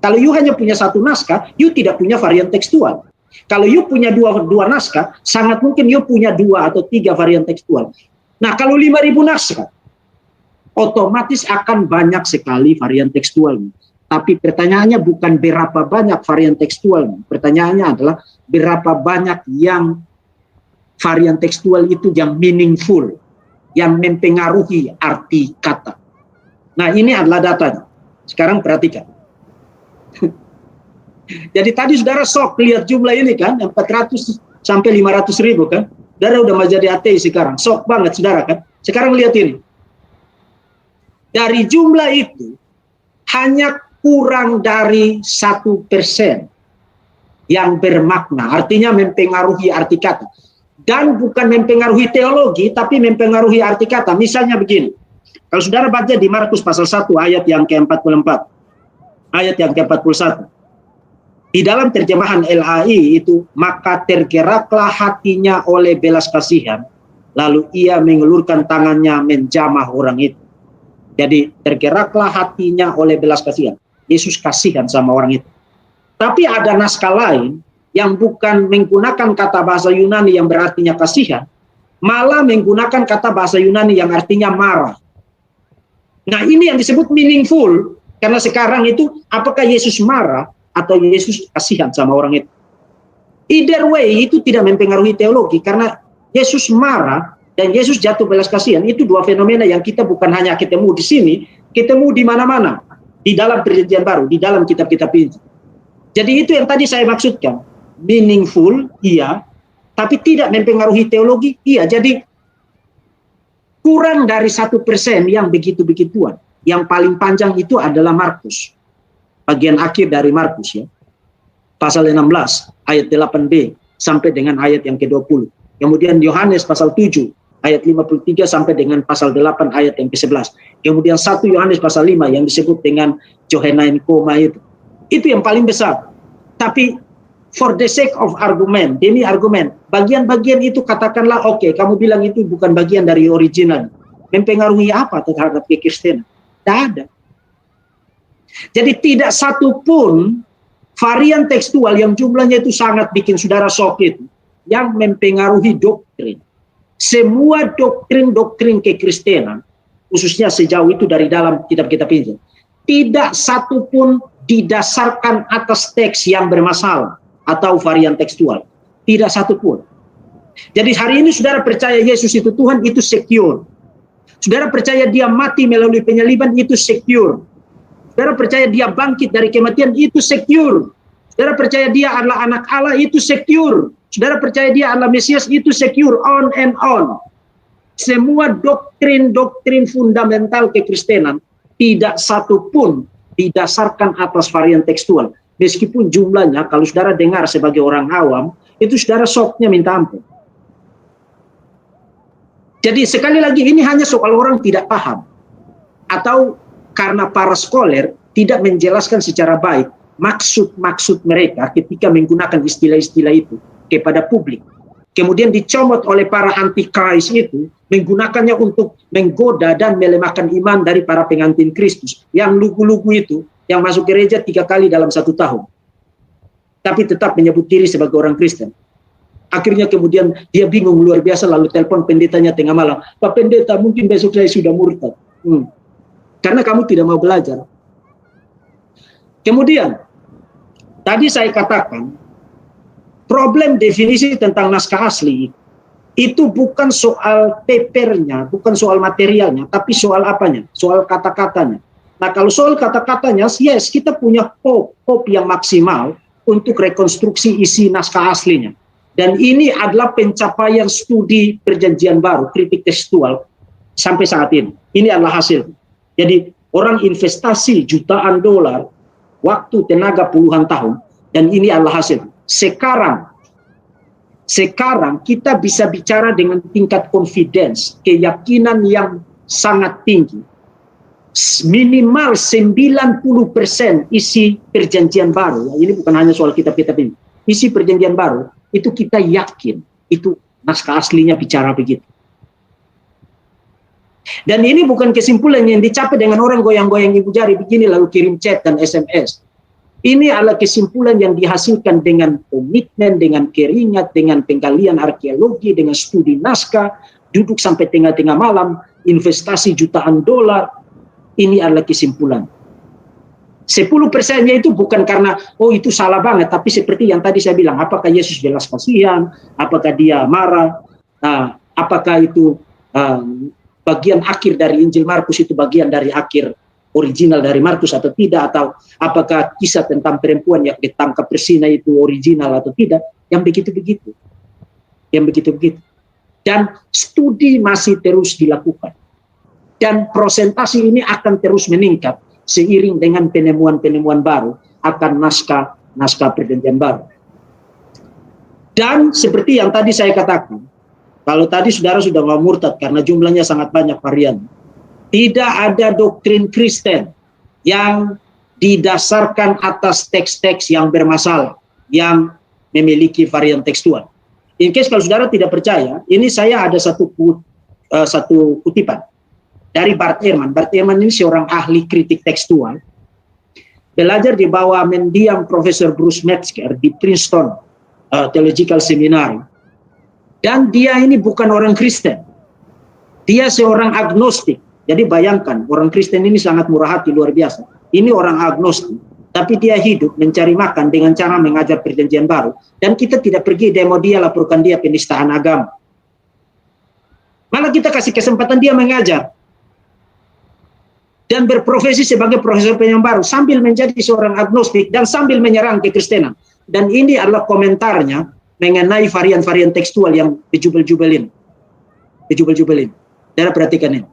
Kalau you hanya punya 1 naskah, you tidak punya varian tekstual. Kalau you punya dua naskah, sangat mungkin you punya 2 atau 3 varian tekstual. Nah, kalau 5.000 naskah, otomatis akan banyak sekali varian tekstual. Tapi pertanyaannya bukan berapa banyak varian tekstual. Pertanyaannya adalah berapa banyak yang varian tekstual itu yang meaningful, yang mempengaruhi arti kata. Nah, ini adalah datanya. Sekarang perhatikan. Jadi tadi saudara sok lihat jumlah ini kan, 400 sampai 500.000 kan. Saudara udah mau jadi ateis sekarang, sok banget saudara kan. Sekarang lihat ini. Dari jumlah itu, hanya kurang dari 1% yang bermakna, artinya mempengaruhi arti kata. Dan bukan mempengaruhi teologi, tapi mempengaruhi arti kata. Misalnya begini, kalau saudara baca di Markus pasal 1 ayat yang ke-44, ayat yang ke-41. Di dalam terjemahan LAI itu, maka tergeraklah hatinya oleh belas kasihan, lalu ia mengelurkan tangannya menjamah orang itu. Jadi tergeraklah hatinya oleh belas kasihan. Yesus kasihan sama orang itu. Tapi ada naskah lain yang bukan menggunakan kata bahasa Yunani yang berartinya kasihan, malah menggunakan kata bahasa Yunani yang artinya marah. Nah, ini yang disebut meaningful, karena sekarang itu apakah Yesus marah atau Yesus kasihan sama orang itu. Either way itu tidak mempengaruhi teologi, karena Yesus marah dan Yesus jatuh belas kasihan, itu dua fenomena yang kita bukan hanya ketemu di sini, ketemu di mana-mana, di dalam perjanjian baru, di dalam kitab-kitab Injil. Jadi itu yang tadi saya maksudkan, meaningful, iya, tapi tidak mempengaruhi teologi, iya. Jadi kurang dari 1% yang begitu-begituan. Yang paling panjang itu adalah Markus, bagian akhir dari Markus, ya, pasal 16 ayat 8b sampai dengan ayat yang ke-20. Kemudian Yohanes pasal 7 ayat 53 sampai dengan pasal 8 ayat yang ke-11. Kemudian 1 Yohanes pasal 5 yang disebut dengan Johannine koma itu. Itu yang paling besar. Tapi for the sake of argument, demi argumen, bagian-bagian itu katakanlah oke, kamu bilang itu bukan bagian dari original. Mempengaruhi apa terhadap kekristenan? Tidak ada. Jadi tidak satu pun varian tekstual yang jumlahnya itu sangat bikin saudara shock itu yang mempengaruhi doktrin. Semua doktrin-doktrin kekristenan, khususnya sejauh itu dari dalam kitab-kitab Injil, tidak satu pun didasarkan atas teks yang bermasalah atau varian tekstual. Tidak satu pun. Jadi hari ini saudara percaya Yesus itu Tuhan, itu secure. Saudara percaya dia mati melalui penyaliban, itu secure. Saudara percaya dia bangkit dari kematian, itu secure. Saudara percaya dia adalah anak Allah, itu secure. Saudara percaya dia adalah Mesias, itu secure, on and on. Semua doktrin-doktrin fundamental kekristenan tidak satu pun didasarkan atas varian tekstual. Meskipun jumlahnya, kalau saudara dengar sebagai orang awam, itu saudara shocknya minta ampun. Jadi sekali lagi ini hanya soal orang tidak paham. Atau karena para scholar tidak menjelaskan secara baik maksud-maksud mereka ketika menggunakan istilah-istilah itu kepada publik. Kemudian dicomot oleh para antikris itu, menggunakannya untuk menggoda dan melemahkan iman dari para pengantin Kristus. Yang lugu-lugu itu, yang masuk gereja 3 kali dalam 1 tahun. Tapi tetap menyebut diri sebagai orang Kristen. Akhirnya kemudian dia bingung luar biasa, lalu telepon pendetanya tengah malam. Pak pendeta, mungkin besok saya sudah murtad. Karena kamu tidak mau belajar. Kemudian, tadi saya katakan, problem definisi tentang naskah asli itu bukan soal papernya, bukan soal materialnya, tapi soal apanya? Soal kata-katanya. Nah, kalau soal kata-katanya, yes, kita punya hope yang maksimal untuk rekonstruksi isi naskah aslinya. Dan ini adalah pencapaian studi perjanjian baru, kritik tekstual, sampai saat ini. Ini adalah hasil. Jadi, orang investasi jutaan dolar, waktu, tenaga puluhan tahun, dan ini adalah hasil. Sekarang kita bisa bicara dengan tingkat confidence, keyakinan yang sangat tinggi. Minimal 90% isi perjanjian baru, ini bukan hanya soal kitab-kitab ini, isi perjanjian baru, itu kita yakin, itu naskah aslinya bicara begitu. Dan ini bukan kesimpulan yang dicapai dengan orang goyang-goyang ibu jari begini lalu kirim chat dan SMS. Ini adalah kesimpulan yang dihasilkan dengan komitmen, dengan keringat, dengan penggalian arkeologi, dengan studi naskah, duduk sampai tengah-tengah malam, investasi jutaan dolar. Ini adalah kesimpulan. 10%-nya itu bukan karena, oh itu salah banget, tapi seperti yang tadi saya bilang, apakah Yesus belas kasihan, apakah dia marah, apakah itu bagian akhir dari Injil Markus itu bagian dari akhir original dari Markus atau tidak, atau apakah kisah tentang perempuan yang ditangkap bersina itu original atau tidak, yang begitu-begitu. Yang begitu-begitu. Dan studi masih terus dilakukan. Dan prosentasi ini akan terus meningkat seiring dengan penemuan-penemuan baru akan naskah perjanjian baru. Dan seperti yang tadi saya katakan, kalau tadi saudara sudah mau murtad karena jumlahnya sangat banyak varian, tidak ada doktrin Kristen yang didasarkan atas teks-teks yang bermasalah, yang memiliki varian tekstual. In case kalau saudara tidak percaya, ini saya ada satu kutipan dari Bart Ehrman. Bart Ehrman ini seorang ahli kritik tekstual, belajar di bawah mendiang Profesor Bruce Metzger di Princeton Theological Seminary. Dan dia ini bukan orang Kristen. Dia seorang agnostik. Jadi bayangkan, orang Kristen ini sangat murah hati, luar biasa. Ini orang agnostik, tapi dia hidup mencari makan dengan cara mengajar perjanjian baru. Dan kita tidak pergi demo dia, laporkan dia penistaan agama. Malah kita kasih kesempatan dia mengajar dan berprofesi sebagai profesor penyanyi baru sambil menjadi seorang agnostik dan sambil menyerang kekristenan. Dan ini adalah komentarnya mengenai varian-varian tekstual yang bejubel-jubelin. Saudara perhatikan ini.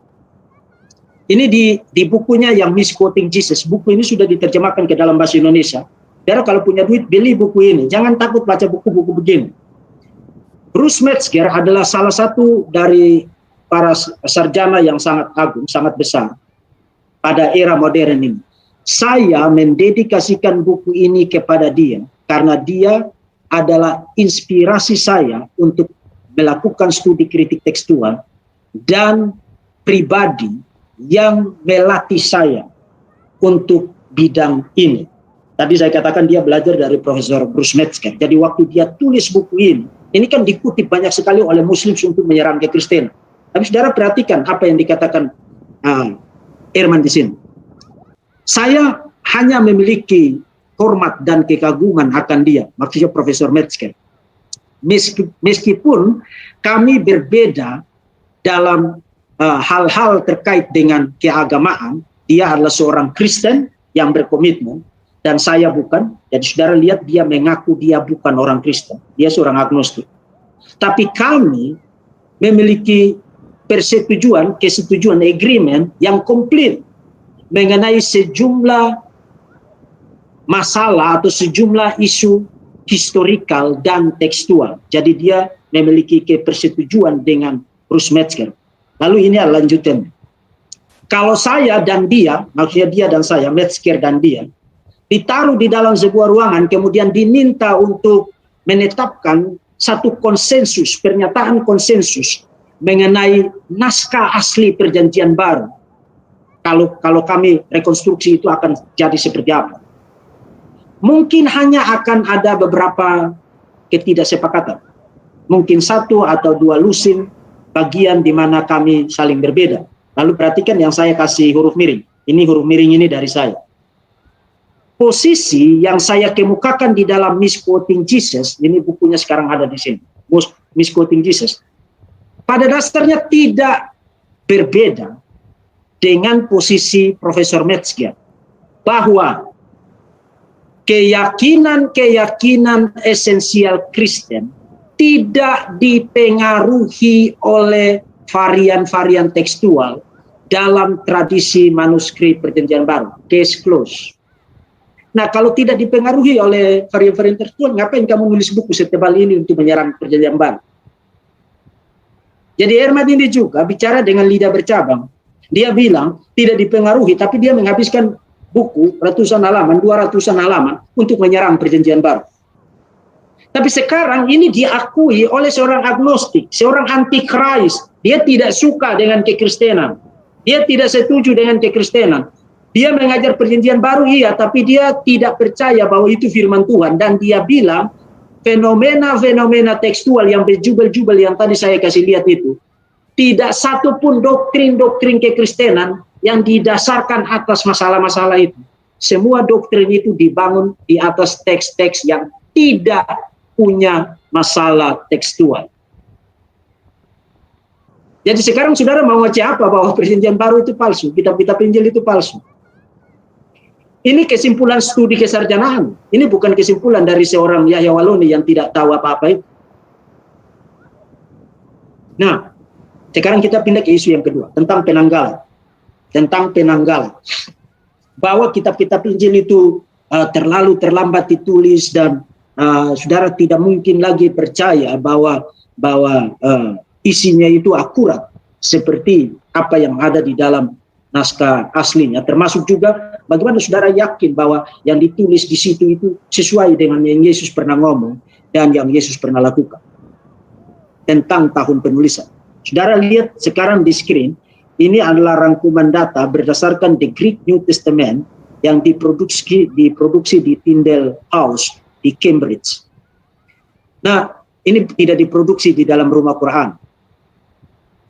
Ini di bukunya yang Misquoting Jesus. Buku ini sudah diterjemahkan ke dalam bahasa Indonesia. Saudara kalau punya duit, beli buku ini. Jangan takut baca buku-buku begini. Bruce Metzger adalah salah satu dari para sarjana yang sangat agung, sangat besar pada era modern ini. Saya mendedikasikan buku ini kepada dia karena dia adalah inspirasi saya untuk melakukan studi kritik tekstual dan pribadi yang melatih saya untuk bidang ini. Tadi saya katakan dia belajar dari Profesor Bruce Metzger. Jadi waktu dia tulis buku ini kan dikutip banyak sekali oleh Muslim untuk menyerang kekristenan. Tapi saudara perhatikan apa yang dikatakan Herman di sini. Saya hanya memiliki hormat dan kekaguman akan dia, maksudnya Profesor Metzger. Meskipun kami berbeda dalam hal-hal terkait dengan keagamaan, dia adalah seorang Kristen yang berkomitmen, dan saya bukan. Jadi saudara lihat dia mengaku dia bukan orang Kristen, dia seorang agnostik. Tapi kami memiliki kesetujuan, agreement yang komplit mengenai sejumlah masalah atau sejumlah isu historikal dan tekstual. Jadi dia memiliki persetujuan dengan Bruce Metzger. Lalu ini adalah lanjutan. Kalau saya dan dia, maksudnya dia dan saya, Metzger dan dia, ditaruh di dalam sebuah ruangan, kemudian diminta untuk menetapkan satu konsensus, pernyataan konsensus mengenai naskah asli Perjanjian Baru. Kalau kami rekonstruksi itu akan jadi seperti apa? Mungkin hanya akan ada beberapa ketidaksepakatan. Mungkin satu atau dua lusin bagian di mana kami saling berbeda. Lalu perhatikan yang saya kasih huruf miring. Ini huruf miring ini dari saya. Posisi yang saya kemukakan di dalam Misquoting Jesus, ini bukunya sekarang ada di sini, Misquoting Jesus, pada dasarnya tidak berbeda dengan posisi Profesor Metzger, bahwa keyakinan esensial Kristen tidak dipengaruhi oleh varian-varian tekstual dalam tradisi manuskrip Perjanjian Baru. Case close. Nah, kalau tidak dipengaruhi oleh varian-varian tekstual, ngapain kamu nulis buku setebal ini untuk menyerang Perjanjian Baru? Jadi Herman ini juga bicara dengan lidah bercabang. Dia bilang tidak dipengaruhi, tapi dia menghabiskan buku ratusan halaman, 200-an halaman untuk menyerang Perjanjian Baru. Tapi sekarang ini diakui oleh seorang agnostik, seorang antikris. Dia tidak suka dengan kekristenan. Dia tidak setuju dengan kekristenan. Dia mengajar Perjanjian Baru, iya, tapi dia tidak percaya bahwa itu firman Tuhan. Dan dia bilang fenomena-fenomena tekstual yang berjubel-jubel yang tadi saya kasih lihat itu, tidak satu pun doktrin-doktrin kekristenan yang didasarkan atas masalah-masalah itu. Semua doktrin itu dibangun di atas teks-teks yang tidak punya masalah tekstual. Jadi sekarang saudara mau ngecek apa? Bahwa Perjanjian Baru itu palsu, kitab-kitab Injil itu palsu. Ini kesimpulan studi kesarjanaan. Ini bukan kesimpulan dari seorang Yahya Waloni yang tidak tahu apa-apa itu. Nah, sekarang kita pindah ke isu yang kedua, tentang penanggalan. Tentang penanggalan. Bahwa kitab-kitab Injil itu terlalu terlambat ditulis dan saudara tidak mungkin lagi percaya bahwa isinya itu akurat seperti apa yang ada di dalam naskah aslinya, termasuk juga bagaimana saudara yakin bahwa yang ditulis di situ itu sesuai dengan yang Yesus pernah ngomong dan yang Yesus pernah lakukan tentang tahun penulisan. Saudara lihat sekarang di screen, ini adalah rangkuman data berdasarkan The Greek New Testament yang diproduksi di Tyndale House di Cambridge. Nah, ini tidak diproduksi di dalam Rumah Quran.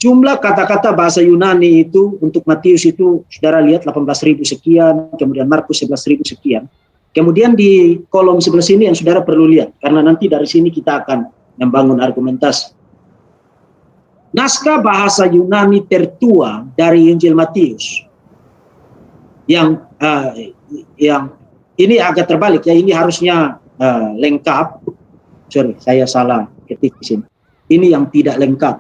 Jumlah kata-kata bahasa Yunani itu untuk Matius itu saudara lihat 18.000 sekian, kemudian Markus 11.000 sekian. Kemudian di kolom sebelah sini yang saudara perlu lihat, karena nanti dari sini kita akan membangun argumentasi. naskah bahasa Yunani tertua dari Injil Matius yang ini agak terbalik ya, ini harusnya lengkap. Sorry, saya salah ketik di sini. Ini yang tidak lengkap.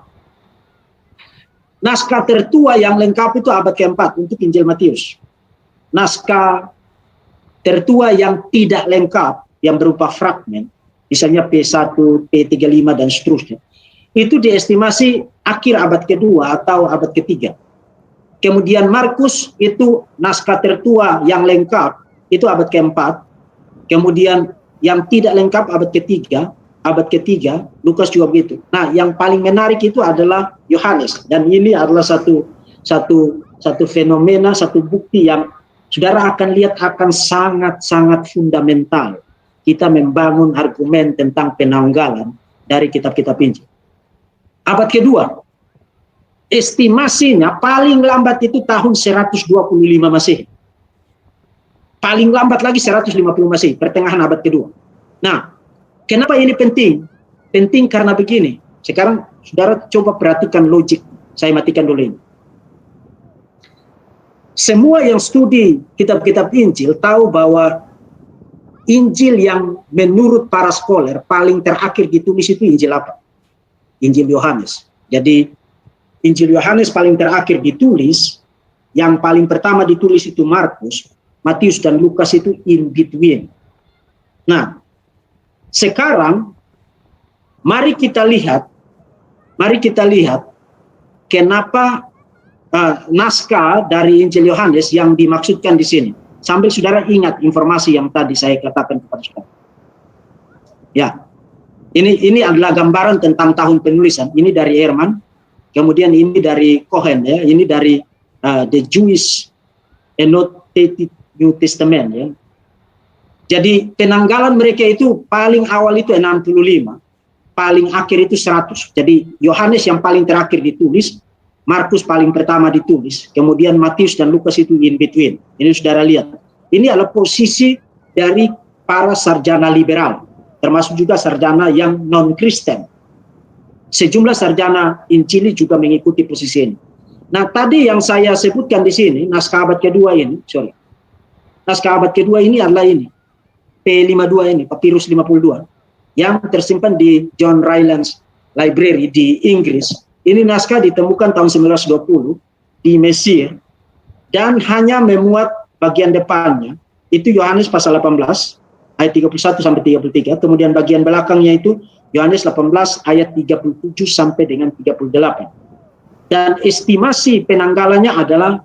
Naskah tertua yang lengkap itu abad keempat untuk Injil Matius. Naskah tertua yang tidak lengkap, yang berupa fragmen, misalnya P1, P35 dan seterusnya, itu diestimasi akhir abad kedua atau abad ketiga. Kemudian Markus itu naskah tertua yang lengkap, itu abad keempat. Kemudian yang tidak lengkap abad ketiga, Lukas juga begitu. Nah, yang paling menarik itu adalah Yohanes, dan ini adalah satu fenomena, satu bukti yang saudara akan lihat akan sangat-sangat fundamental kita membangun argumen tentang penanggalan dari kitab-kitab Injil. Abad kedua, estimasinya paling lambat itu tahun 125 Masehi. Paling lambat lagi 150 Masehi, pertengahan abad kedua. Nah, kenapa ini penting? Penting karena begini. Sekarang saudara coba perhatikan logik. Saya matikan dulu ini. Semua yang studi kitab-kitab Injil tahu bahwa Injil yang menurut para scholar paling terakhir ditulis itu Injil apa? Injil Yohanes. Jadi Injil Yohanes paling terakhir ditulis, yang paling pertama ditulis itu Markus, Matius dan Lukas itu in between. Nah, sekarang mari kita lihat kenapa naskah dari Injil Yohanes yang dimaksudkan di sini. Sambil saudara ingat informasi yang tadi saya katakan kepada saudara. Ya, ini adalah gambaran tentang tahun penulisan. Ini dari Herman, kemudian ini dari Cohen, ya. Ini dari The Jewish Annotated New Testament, ya. Jadi penanggalan mereka itu paling awal itu 65, paling akhir itu 100. Jadi Yohanes yang paling terakhir ditulis, Markus paling pertama ditulis, kemudian Matius dan Lukas itu in between. Ini saudara lihat. Ini adalah posisi dari para sarjana liberal, termasuk juga sarjana yang non-Kristen. Sejumlah sarjana Injili juga mengikuti posisi ini. Nah, tadi yang saya sebutkan di sini, naskah abad kedua ini, naskah abad kedua ini adalah ini, P52 ini, Papyrus 52, yang tersimpan di John Rylands Library di Inggris. Ini naskah ditemukan tahun 1920 di Mesir, dan hanya memuat bagian depannya, itu Yohanes pasal 18, ayat 31 sampai 33, kemudian bagian belakangnya itu Yohanes 18 ayat 37 sampai dengan 38. Dan estimasi penanggalannya adalah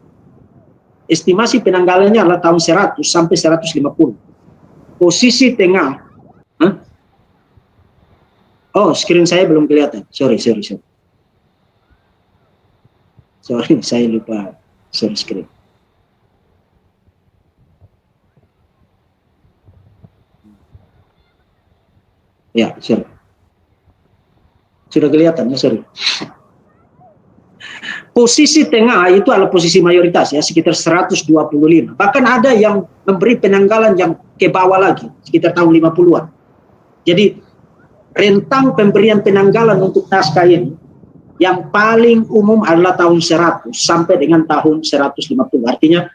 tahun 100 sampai 150. Posisi tengah. Oh, screen saya belum kelihatan. Sorry, saya lupa share screen. Ya, sorry. Sudah kelihatan ya, sorry. Posisi tengah itu adalah posisi mayoritas ya, sekitar 125. Bahkan ada yang memberi penanggalan yang ke bawah lagi, sekitar tahun 50-an. Jadi rentang pemberian penanggalan untuk naskah ini yang paling umum adalah tahun 100 sampai dengan tahun 150. Artinya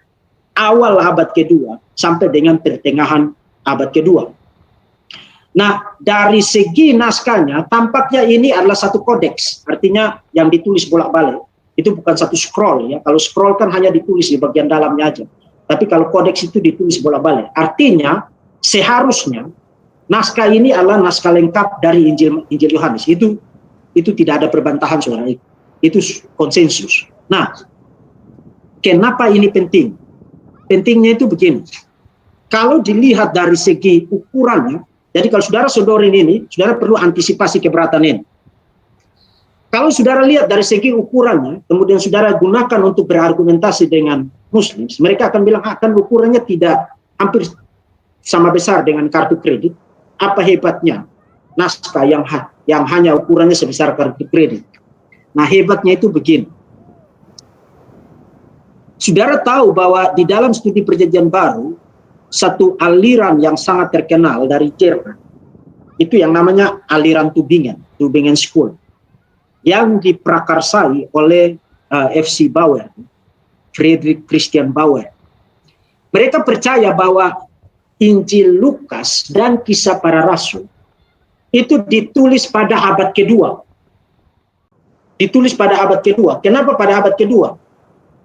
awal abad kedua sampai dengan pertengahan abad kedua. Nah, dari segi naskahnya tampaknya ini adalah satu kodeks. Artinya yang ditulis bolak-balik. Itu bukan satu scroll ya. Kalau scroll kan hanya ditulis di bagian dalamnya aja. Tapi kalau kodeks itu ditulis bolak-balik. Artinya seharusnya naskah ini adalah naskah lengkap dari Injil Yohanes. Itu tidak ada perbantahan, saudara. Itu konsensus. Nah, kenapa ini penting? Pentingnya itu begini. Kalau dilihat dari segi ukurannya, jadi kalau saudara sodorin ini, saudara perlu antisipasi keberatan ini. Kalau saudara lihat dari segi ukurannya, kemudian saudara gunakan untuk berargumentasi dengan Muslim, mereka akan bilang akan ukurannya tidak hampir sama besar dengan kartu kredit. Apa hebatnya naskah yang hanya ukurannya sebesar kartu kredit? Nah, hebatnya itu begini. Saudara tahu bahwa di dalam studi Perjanjian Baru, satu aliran yang sangat terkenal dari Jerman, itu yang namanya aliran Tübingen School. yang diprakarsai oleh FC Bauer, Friedrich Christian Bauer. Mereka percaya bahwa Injil Lukas dan Kisah Para Rasul itu ditulis pada abad kedua. Ditulis pada abad kedua. Kenapa pada abad kedua?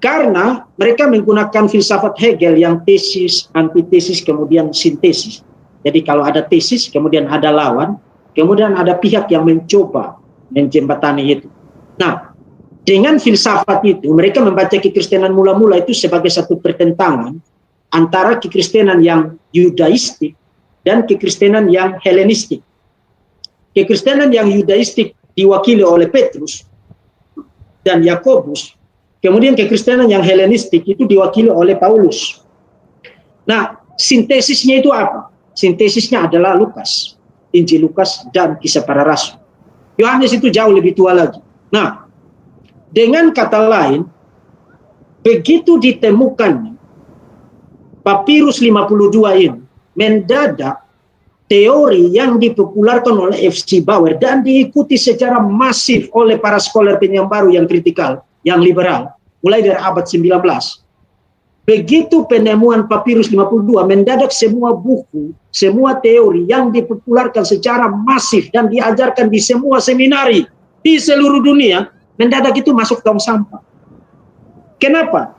Karena mereka menggunakan filsafat Hegel yang tesis, antitesis, kemudian sintesis. Jadi kalau ada tesis, kemudian ada lawan, kemudian ada pihak yang mencoba menjembatani itu. Nah, dengan filsafat itu, mereka membaca kekristenan mula-mula itu sebagai satu pertentangan antara kekristenan yang Yudaistik dan kekristenan yang Helenistik. Kekristenan yang Yudaistik diwakili oleh Petrus dan Yakobus, kemudian kekristenan yang Helenistik itu diwakili oleh Paulus. Nah, sintesisnya itu apa? Sintesisnya adalah Lukas, Injil Lukas dan Kisah Para Rasul. Yohanes itu jauh lebih tua lagi. Nah, dengan kata lain, begitu ditemukannya Papirus 52 ini, mendadak teori yang dipopularkan oleh FC Bauer dan diikuti secara masif oleh para scholar penyair baru yang kritikal, yang liberal, mulai dari abad 19. Begitu penemuan Papirus 52, mendadak semua buku, semua teori yang dipopularkan secara masif dan diajarkan di semua seminari di seluruh dunia, mendadak itu masuk tong sampah. Kenapa?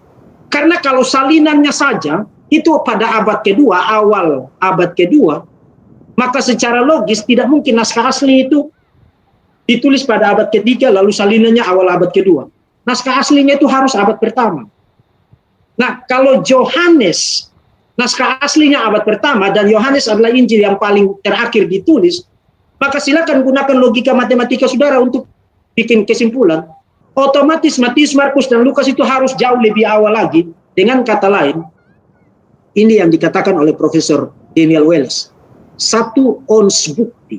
Karena kalau salinannya saja, itu pada abad kedua, awal abad kedua, maka secara logis tidak mungkin naskah asli itu ditulis pada abad ketiga, lalu salinannya awal abad kedua. Naskah aslinya itu harus abad pertama. Nah, kalau Yohanes, naskah aslinya abad pertama, dan Yohanes adalah Injil yang paling terakhir ditulis, maka silakan gunakan logika matematika saudara untuk bikin kesimpulan. Otomatis Matius, Markus, dan Lukas itu harus jauh lebih awal lagi. Dengan kata lain, ini yang dikatakan oleh Profesor Daniel Wells. 1 ons bukti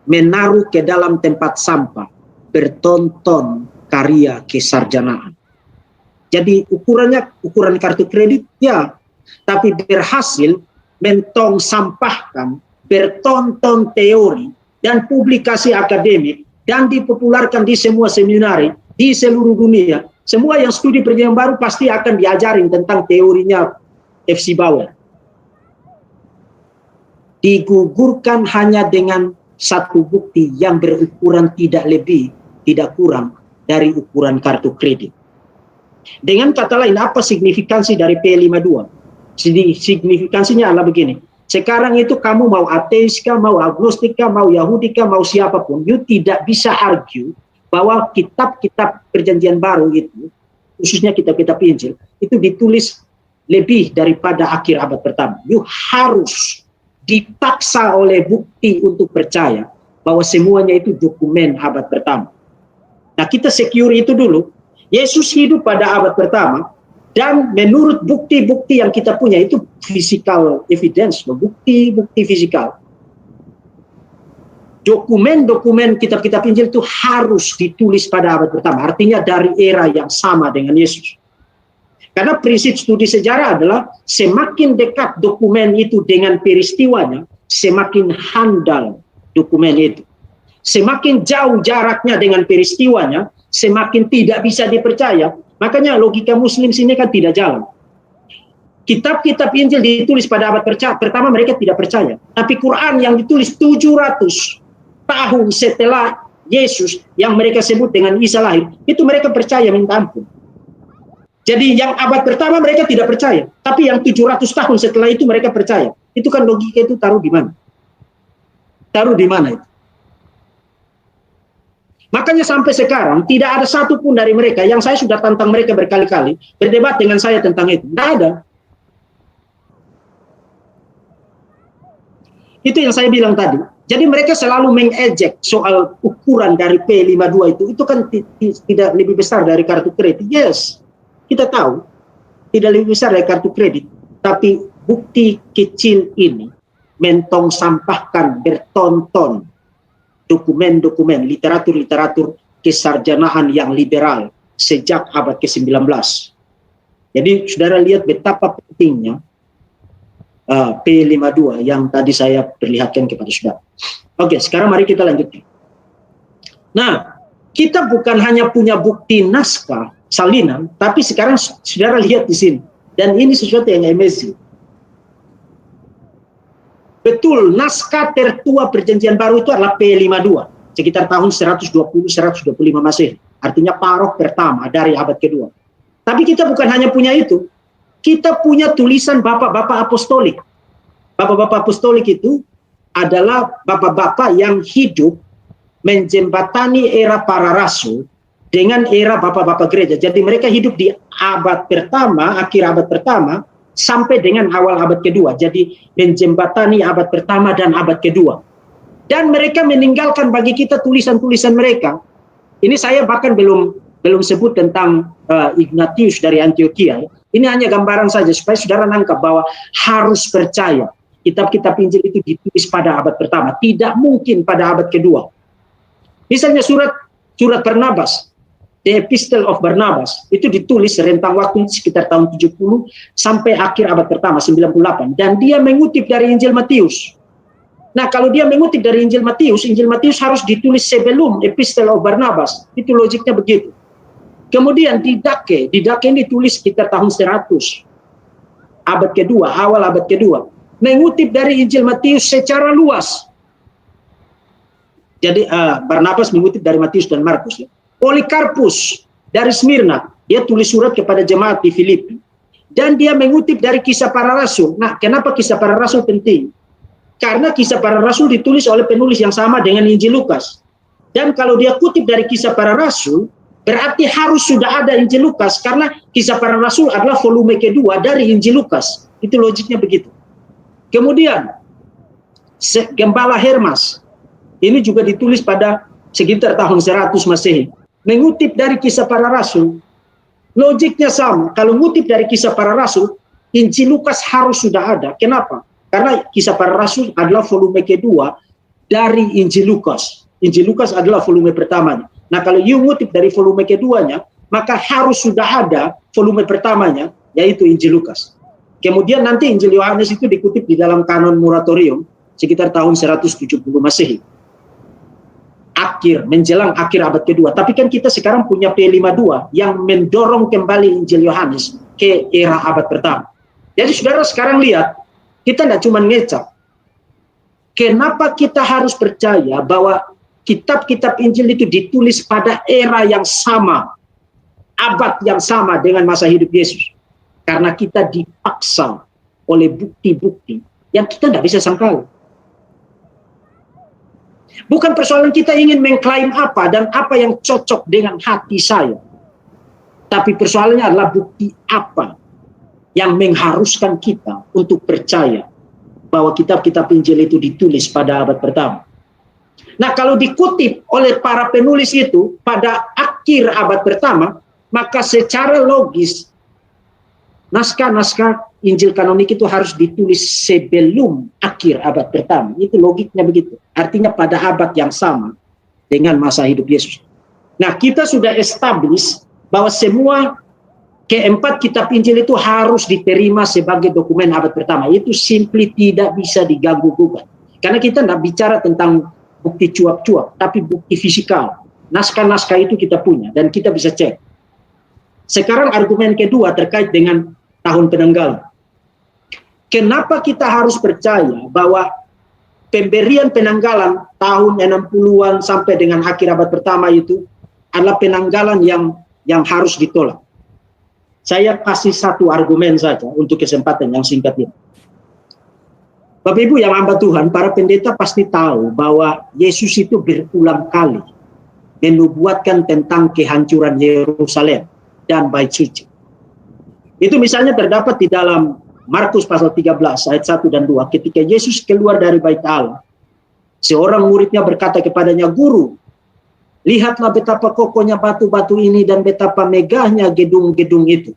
menaruh ke dalam tempat sampah bertonton karya kesarjanaan. Jadi ukuran kartu kredit, ya, tapi berhasil mentong sampahkan bertonton teori dan publikasi akademik dan dipopularkan di semua seminari di seluruh dunia. Semua yang studi perjanjian baru pasti akan diajarin tentang teorinya FC Bauer. Digugurkan hanya dengan satu bukti yang berukuran tidak lebih, tidak kurang dari ukuran kartu kredit. Dengan kata lain, apa signifikansi dari P52? Signifikansinya adalah begini. Sekarang itu kamu mau ateis kah, mau agnostik kah, mau Yahudi kah, mau siapapun, you tidak bisa argue bahwa kitab-kitab perjanjian baru itu, khususnya kitab-kitab Injil, itu ditulis lebih daripada akhir abad pertama. You harus dipaksa oleh bukti untuk percaya bahwa semuanya itu dokumen abad pertama. Nah, kita secure itu dulu. Yesus hidup pada abad pertama, dan menurut bukti-bukti yang kita punya itu physical evidence, bukti-bukti fisikal. Dokumen-dokumen kitab-kitab Injil itu harus ditulis pada abad pertama, artinya dari era yang sama dengan Yesus. Karena prinsip studi sejarah adalah semakin dekat dokumen itu dengan peristiwanya, semakin handal dokumen itu. Semakin jauh jaraknya dengan peristiwanya, semakin tidak bisa dipercaya. Makanya logika Muslim sini kan tidak jalan. Kitab-kitab Injil ditulis pada abad pertama mereka tidak percaya. Tapi Quran yang ditulis 700 tahun setelah Yesus yang mereka sebut dengan Isa lahir, itu mereka percaya minta ampun. Jadi yang abad pertama mereka tidak percaya, tapi yang 700 tahun setelah itu mereka percaya. Itu kan logika itu taruh di mana? Taruh di mana itu? Makanya sampai sekarang tidak ada satupun dari mereka yang saya sudah tantang mereka berkali-kali berdebat dengan saya tentang itu. Tidak ada. Itu yang saya bilang tadi. Jadi mereka selalu mengejek soal ukuran dari P52 itu kan tidak lebih besar dari kartu kredit. Yes, kita tahu tidak lebih besar dari kartu kredit. Tapi bukti kecil ini mentong sampahkan bertonton dokumen-dokumen, literatur-literatur kesarjanaan yang liberal sejak abad ke-19. Jadi saudara lihat betapa pentingnya P52 yang tadi saya perlihatkan kepada saudara. Oke, sekarang mari kita lanjutkan. Nah, kita bukan hanya punya bukti naskah salinan, tapi sekarang saudara lihat di sini. Dan ini sesuatu yang amazing. Betul, naskah tertua perjanjian baru itu adalah P52, sekitar tahun 120-125 Masehi. Artinya parok pertama dari abad kedua. Tapi kita bukan hanya punya itu, kita punya tulisan bapak-bapak apostolik. Bapak-bapak apostolik itu adalah bapak-bapak yang hidup menjembatani era para rasul dengan era bapak-bapak gereja. Jadi mereka hidup di abad pertama, akhir abad pertama, sampai dengan awal abad kedua. Jadi menjembatani abad pertama dan abad kedua. Dan mereka meninggalkan bagi kita tulisan-tulisan mereka. Ini saya bahkan belum sebut tentang Ignatius dari Antioquia. Ini hanya gambaran saja supaya saudara nangkap bahwa harus percaya kitab-kitab Injil itu ditulis pada abad pertama, tidak mungkin pada abad kedua. Misalnya surat Barnabas, The Epistle of Barnabas, itu ditulis rentang waktu sekitar tahun 70 sampai akhir abad pertama, 98. Dan dia mengutip dari Injil Matius. Nah, kalau dia mengutip dari Injil Matius harus ditulis sebelum Epistle of Barnabas. Itu logiknya begitu. Kemudian Didache ini ditulis sekitar tahun 100. Abad kedua, awal abad kedua. Mengutip dari Injil Matius secara luas. Jadi Barnabas mengutip dari Matius dan Markus. Ya. Polikarpus dari Smyrna, dia tulis surat kepada jemaat di Filipi. Dan dia mengutip dari Kisah Para Rasul. Nah, kenapa Kisah Para Rasul penting? Karena Kisah Para Rasul ditulis oleh penulis yang sama dengan Injil Lukas. Dan kalau dia kutip dari Kisah Para Rasul, berarti harus sudah ada Injil Lukas. Karena Kisah Para Rasul adalah volume kedua dari Injil Lukas. Itu logiknya begitu. Kemudian, Gembala Hermas. Ini juga ditulis pada sekitar tahun 100 Masehi. Mengutip dari Kisah Para Rasul, logiknya sama. Kalau mengutip dari Kisah Para Rasul, Injil Lukas harus sudah ada. Kenapa? Karena Kisah Para Rasul adalah volume kedua dari Injil Lukas. Injil Lukas adalah volume pertamanya. Nah, kalau you mengutip dari volume keduanya, maka harus sudah ada volume pertamanya, yaitu Injil Lukas. Kemudian nanti Injil Yohanes itu dikutip di dalam kanon Muratorium sekitar tahun 170 Masehi. Menjelang akhir abad kedua. Tapi kan kita sekarang punya P52 yang mendorong kembali Injil Yohanes ke era abad pertama. Jadi saudara sekarang lihat, kita tidak cuma ngecap. Kenapa kita harus percaya bahwa kitab-kitab Injil itu ditulis pada era yang sama, abad yang sama dengan masa hidup Yesus? Karena kita dipaksa oleh bukti-bukti yang kita tidak bisa sangkal. Bukan persoalan kita ingin mengklaim apa dan apa yang cocok dengan hati saya. Tapi persoalannya adalah bukti apa yang mengharuskan kita untuk percaya bahwa kitab-kitab Injil itu ditulis pada abad pertama. Nah, kalau dikutip oleh para penulis itu pada akhir abad pertama, maka secara logis naskah-naskah Injil kanonik itu harus ditulis sebelum akhir abad pertama. Itu logiknya begitu. Artinya pada abad yang sama dengan masa hidup Yesus. Nah, kita sudah establish bahwa semua keempat kitab Injil itu harus diterima sebagai dokumen abad pertama. Itu simply tidak bisa diganggu-gugat. Karena kita tidak bicara tentang bukti cuap-cuap, tapi bukti fisikal. Naskah-naskah itu kita punya dan kita bisa cek. Sekarang argumen kedua terkait dengan tahun penanggalan. Kenapa kita harus percaya bahwa pemberian penanggalan tahun 60-an sampai dengan akhir abad pertama itu adalah penanggalan yang harus ditolak? Saya kasih satu argumen saja untuk kesempatan yang singkat ini. Bapak Ibu yang hamba Tuhan, para pendeta pasti tahu bahwa Yesus itu berulang kali menubuatkan tentang kehancuran Yerusalem dan bait suci. Itu misalnya terdapat di dalam Markus pasal 13 ayat 1 dan 2. Ketika Yesus keluar dari bait Allah, seorang muridnya berkata kepadanya, "Guru, lihatlah betapa kokohnya batu-batu ini dan betapa megahnya gedung-gedung itu."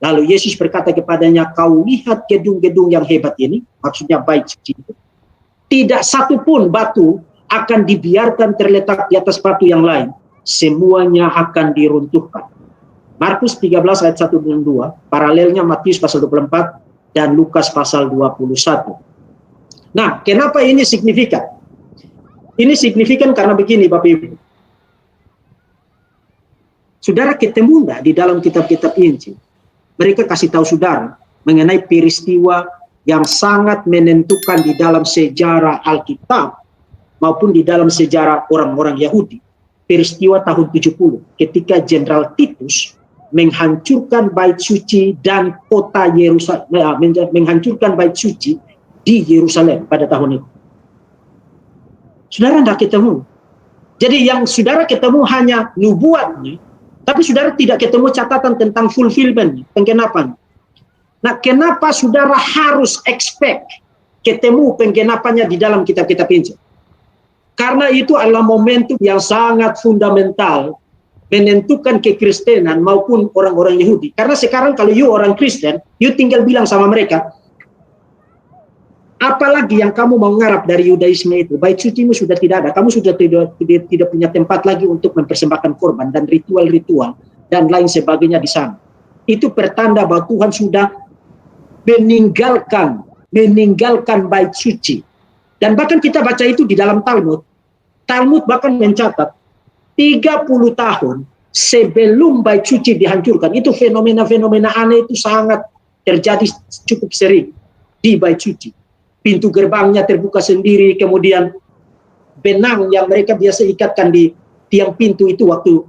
Lalu Yesus berkata kepadanya, "Kau lihat gedung-gedung yang hebat ini," maksudnya bait suci itu, "tidak satu pun batu akan dibiarkan terletak di atas batu yang lain. Semuanya akan diruntuhkan." Markus 13 ayat 1 dan 2, paralelnya Matius pasal 24 dan Lukas pasal 21. Nah, kenapa ini signifikan? Ini signifikan karena begini Bapak Ibu. Saudara ketemu enggak di dalam kitab-kitab Injil? Mereka kasih tahu saudara mengenai peristiwa yang sangat menentukan di dalam sejarah Alkitab maupun di dalam sejarah orang-orang Yahudi. Peristiwa tahun 70 ketika Jenderal Titus menghancurkan bait suci dan kota Yerusalem, menghancurkan bait suci di Yerusalem pada tahun itu. Saudara tidak ketemu. Jadi yang saudara ketemu hanya nubuatnya, tapi saudara tidak ketemu catatan tentang fulfillment, penggenapan. Nah, kenapa saudara harus expect ketemu penggenapannya di dalam kitab-kitab Injil? Karena itu adalah momentum yang sangat fundamental menentukan kekristenan maupun orang-orang Yahudi. Karena sekarang kalau you orang Kristen, you tinggal bilang sama mereka, apalagi yang kamu mau ngarap dari Yudaisme itu, bait sucimu sudah tidak ada, kamu sudah tidak punya tempat lagi untuk mempersembahkan korban dan ritual-ritual dan lain sebagainya di sana. Itu pertanda bahwa Tuhan sudah meninggalkan bait suci. Dan bahkan kita baca itu di dalam Talmud. Talmud bahkan mencatat 30 tahun sebelum bait suci dihancurkan. Itu fenomena-fenomena aneh itu sangat terjadi cukup sering di bait suci. Pintu gerbangnya terbuka sendiri, kemudian benang yang mereka biasa ikatkan di tiang pintu itu waktu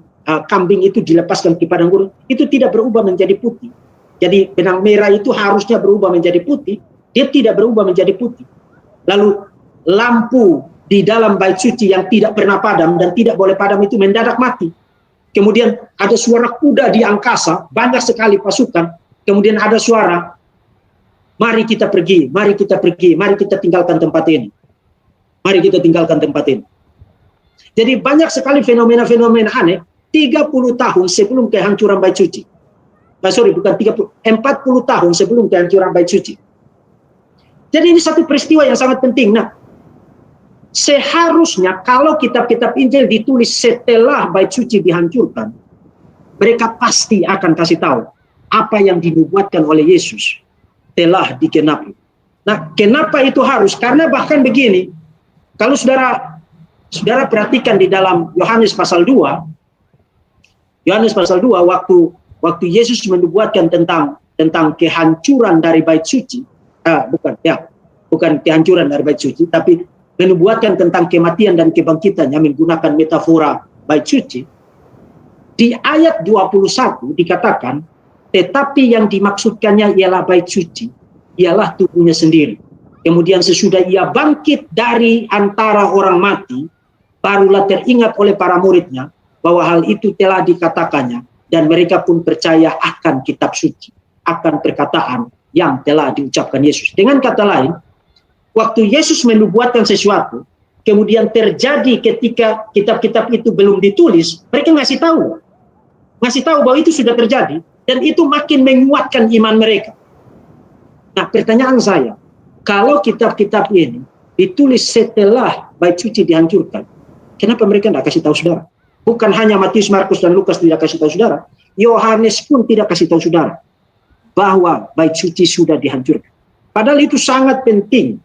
kambing itu dilepaskan ke padang gurun, itu tidak berubah menjadi putih. Jadi benang merah itu harusnya berubah menjadi putih, dia tidak berubah menjadi putih. Lalu lampu di dalam bait suci yang tidak pernah padam dan tidak boleh padam itu mendadak mati. Kemudian ada suara kuda di angkasa, banyak sekali pasukan. Kemudian ada suara, mari kita pergi, mari kita pergi, mari kita tinggalkan tempat ini. Mari kita tinggalkan tempat ini. Jadi banyak sekali fenomena-fenomena aneh 30 tahun sebelum kehancuran bait suci. Bukan 40 tahun sebelum kehancuran bait suci. Jadi ini satu peristiwa yang sangat penting. Nah, seharusnya kalau kitab-kitab Injil ditulis setelah bait suci dihancurkan, mereka pasti akan kasih tahu apa yang dinubuatkan oleh Yesus telah digenapi. Nah, kenapa itu harus? Karena bahkan begini, kalau saudara perhatikan di dalam Yohanes pasal 2, waktu Yesus menubuatkan tentang kehancuran dari bait suci, bukan kehancuran dari bait suci, tapi menubuatkan tentang kematian dan kebangkitannya menggunakan metafora bait suci. Di ayat 21 dikatakan, tetapi yang dimaksudkannya ialah bait suci, ialah tubuhnya sendiri. Kemudian sesudah ia bangkit dari antara orang mati, barulah teringat oleh para muridnya bahwa hal itu telah dikatakannya, dan mereka pun percaya akan kitab suci, akan perkataan yang telah diucapkan Yesus. Dengan kata lain, waktu Yesus menubuatkan sesuatu, kemudian terjadi ketika kitab-kitab itu belum ditulis, mereka ngasih tahu bahwa itu sudah terjadi, dan itu makin menguatkan iman mereka. Nah, pertanyaan saya, kalau kitab-kitab ini ditulis setelah bait suci dihancurkan, kenapa mereka tidak kasih tahu saudara? Bukan hanya Matius, Markus, dan Lukas tidak kasih tahu saudara, Yohanes pun tidak kasih tahu saudara bahwa bait suci sudah dihancurkan. Padahal itu sangat penting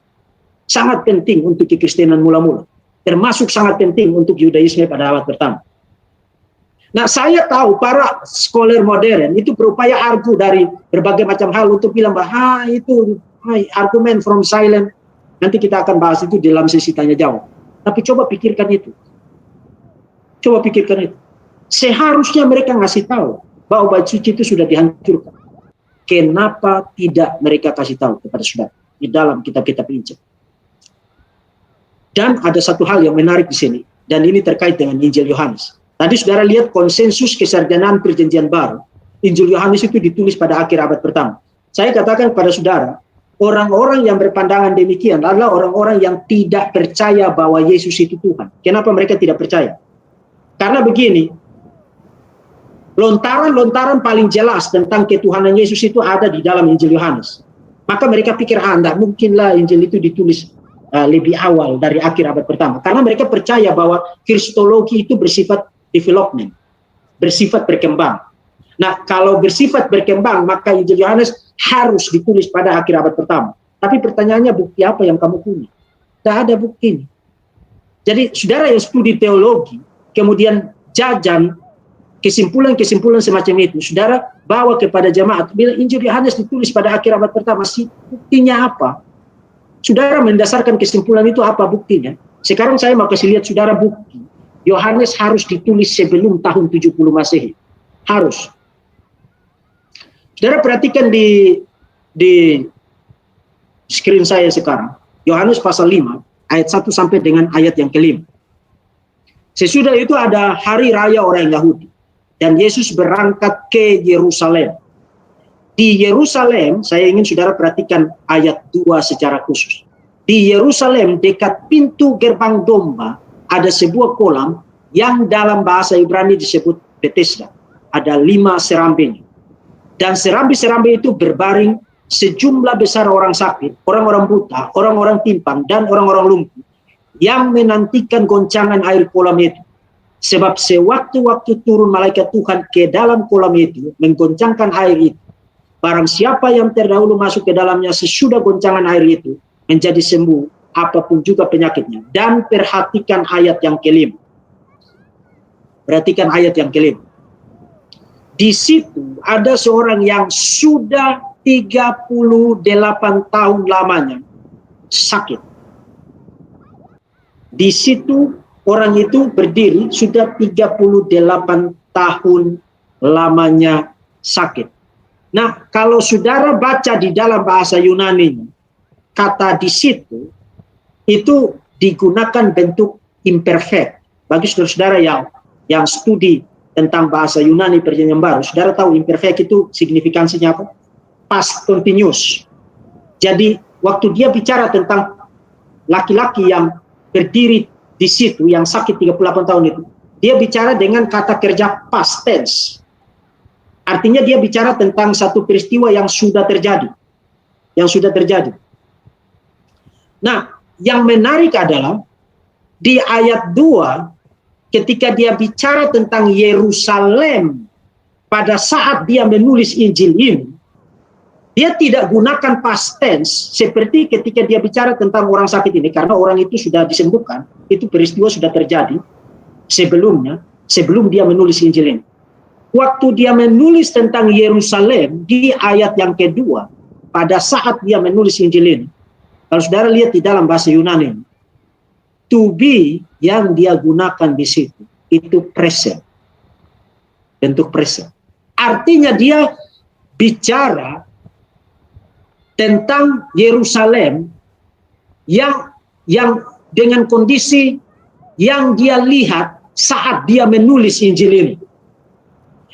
untuk kekristenan mula-mula, termasuk sangat penting untuk Yudaisme pada abad pertama. Nah, saya tahu para scholar modern itu berupaya argu dari berbagai macam hal untuk bilang bahwa itu argumen from silent. Nanti kita akan bahas itu dalam sesi tanya jawab. Tapi coba pikirkan itu. Seharusnya mereka ngasih tahu bahwa bait suci itu sudah dihancurkan. Kenapa tidak mereka kasih tahu kepada saudara di dalam kitab-kitab Injil? Dan ada satu hal yang menarik di sini, dan ini terkait dengan Injil Yohanes. Tadi saudara lihat konsensus kesarjanaan perjanjian baru. Injil Yohanes itu ditulis pada akhir abad pertama. Saya katakan kepada saudara, orang-orang yang berpandangan demikian adalah orang-orang yang tidak percaya bahwa Yesus itu Tuhan. Kenapa mereka tidak percaya? Karena begini, lontaran-lontaran paling jelas tentang ketuhanan Yesus itu ada di dalam Injil Yohanes. Maka mereka pikir, tidak mungkinlah Injil itu ditulis lebih awal dari akhir abad pertama. Karena mereka percaya bahwa kristologi itu bersifat development, bersifat berkembang. Nah, kalau bersifat berkembang, maka Injil Yohanes harus ditulis pada akhir abad pertama. Tapi pertanyaannya, bukti apa yang kamu punya? Tidak ada bukti. Jadi, saudara yang studi teologi, kemudian jajan kesimpulan-kesimpulan semacam itu, saudara bawa kepada jemaat. Bila Injil Yohanes ditulis pada akhir abad pertama, buktinya apa? Saudara mendasarkan kesimpulan itu apa buktinya? Sekarang saya mau kasih lihat saudara bukti. Yohanes harus ditulis sebelum tahun 70 Masehi. Harus. Saudara perhatikan di screen saya sekarang. Yohanes pasal 5, ayat 1 sampai dengan ayat yang kelima. Sesudah itu ada hari raya orang Yahudi. Dan Yesus berangkat ke Yerusalem. Di Yerusalem, saya ingin saudara perhatikan ayat 2 secara khusus. Di Yerusalem, dekat pintu gerbang domba, ada sebuah kolam yang dalam bahasa Ibrani disebut Bethesda. Ada 5 serambinya. Dan serambi-serambi itu berbaring sejumlah besar orang sakit, orang-orang buta, orang-orang timpang, dan orang-orang lumpuh yang menantikan goncangan air kolam itu. Sebab sewaktu-waktu turun malaikat Tuhan ke dalam kolam itu, menggoncangkan air itu. Barang siapa yang terdahulu masuk ke dalamnya sesudah goncangan air itu, menjadi sembuh apapun juga penyakitnya. Dan perhatikan ayat yang kelima. Perhatikan ayat yang kelima. Di situ ada seorang yang sudah 38 tahun lamanya sakit. Di situ orang itu berdiri sudah 38 tahun lamanya sakit. Nah, kalau saudara baca di dalam bahasa Yunani, kata di situ itu digunakan bentuk imperfect. Bagi saudara-saudara yang studi tentang bahasa Yunani Perjanjian Baru, saudara tahu imperfect itu signifikansinya apa? Past continuous. Jadi, waktu dia bicara tentang laki-laki yang berdiri di situ, yang sakit 38 tahun itu, dia bicara dengan kata kerja past tense. Artinya dia bicara tentang satu peristiwa yang sudah terjadi. Yang sudah terjadi. Nah, yang menarik adalah di ayat 2, ketika dia bicara tentang Yerusalem pada saat dia menulis Injil ini, dia tidak gunakan past tense seperti ketika dia bicara tentang orang sakit ini, karena orang itu sudah disembuhkan, itu peristiwa sudah terjadi sebelumnya, sebelum dia menulis Injil ini. Waktu dia menulis tentang Yerusalem di ayat yang kedua, pada saat dia menulis Injil ini, kalau saudara lihat di dalam bahasa Yunani, to be yang dia gunakan di situ, itu present. Bentuk present. Artinya dia bicara tentang Yerusalem yang dengan kondisi yang dia lihat saat dia menulis Injil ini.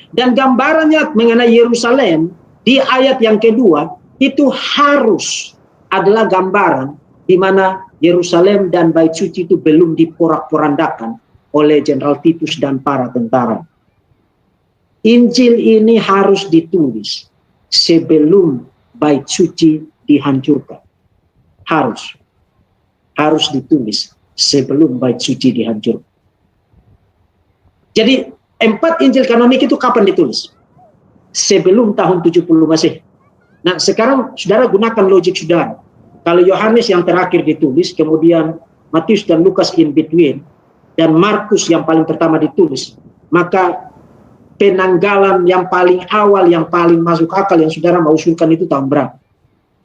Dan gambarannya mengenai Yerusalem di ayat yang kedua itu harus adalah gambaran di mana Yerusalem dan Bait Suci itu belum diporak-porandakan oleh Jenderal Titus dan para tentara. Injil ini harus ditulis sebelum Bait Suci dihancurkan. Harus ditulis sebelum Bait Suci dihancurkan. Jadi 4 Injil kanonik itu kapan ditulis? Sebelum tahun 70 Masehi. Nah, sekarang saudara gunakan logik saudara. Kalau Yohanes yang terakhir ditulis, kemudian Matius dan Lukas in between, dan Markus yang paling pertama ditulis, maka penanggalan yang paling awal, yang paling masuk akal yang saudara mau usulkan itu tahun berapa?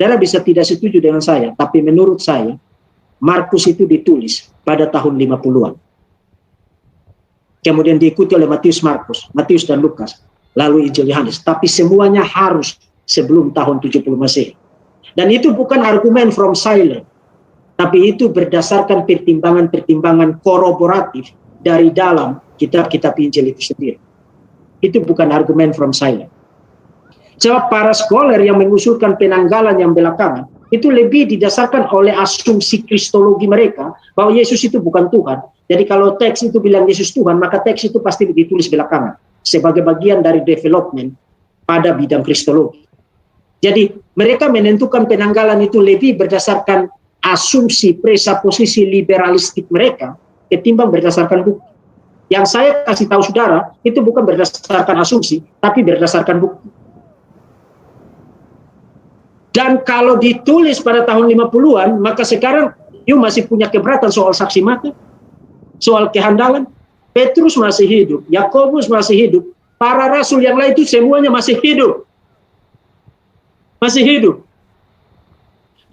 Saudara bisa tidak setuju dengan saya, tapi menurut saya, Markus itu ditulis pada tahun 50-an. Kemudian diikuti oleh Matius dan Lukas, lalu Injil Yohanes. Tapi semuanya harus sebelum tahun 70 Masehi. Dan itu bukan argumen from silent, tapi itu berdasarkan pertimbangan-pertimbangan koroboratif dari dalam kitab-kitab Injil itu sendiri. Itu bukan argumen from silent. Sebab para scholar yang mengusulkan penanggalan yang belakangan, itu lebih didasarkan oleh asumsi kristologi mereka, bahwa Yesus itu bukan Tuhan. Jadi kalau teks itu bilang Yesus Tuhan, maka teks itu pasti ditulis belakangan, sebagai bagian dari development pada bidang kristologi. Jadi mereka menentukan penanggalan itu lebih berdasarkan asumsi presuposisi liberalistik mereka ketimbang berdasarkan bukti. Yang saya kasih tahu saudara itu bukan berdasarkan asumsi, tapi berdasarkan bukti. Dan kalau ditulis pada tahun 50-an, maka sekarang you masih punya keberatan soal saksi mata, soal kehandalan. Petrus masih hidup, Yakobus masih hidup, para rasul yang lain itu semuanya masih hidup. Masih hidup.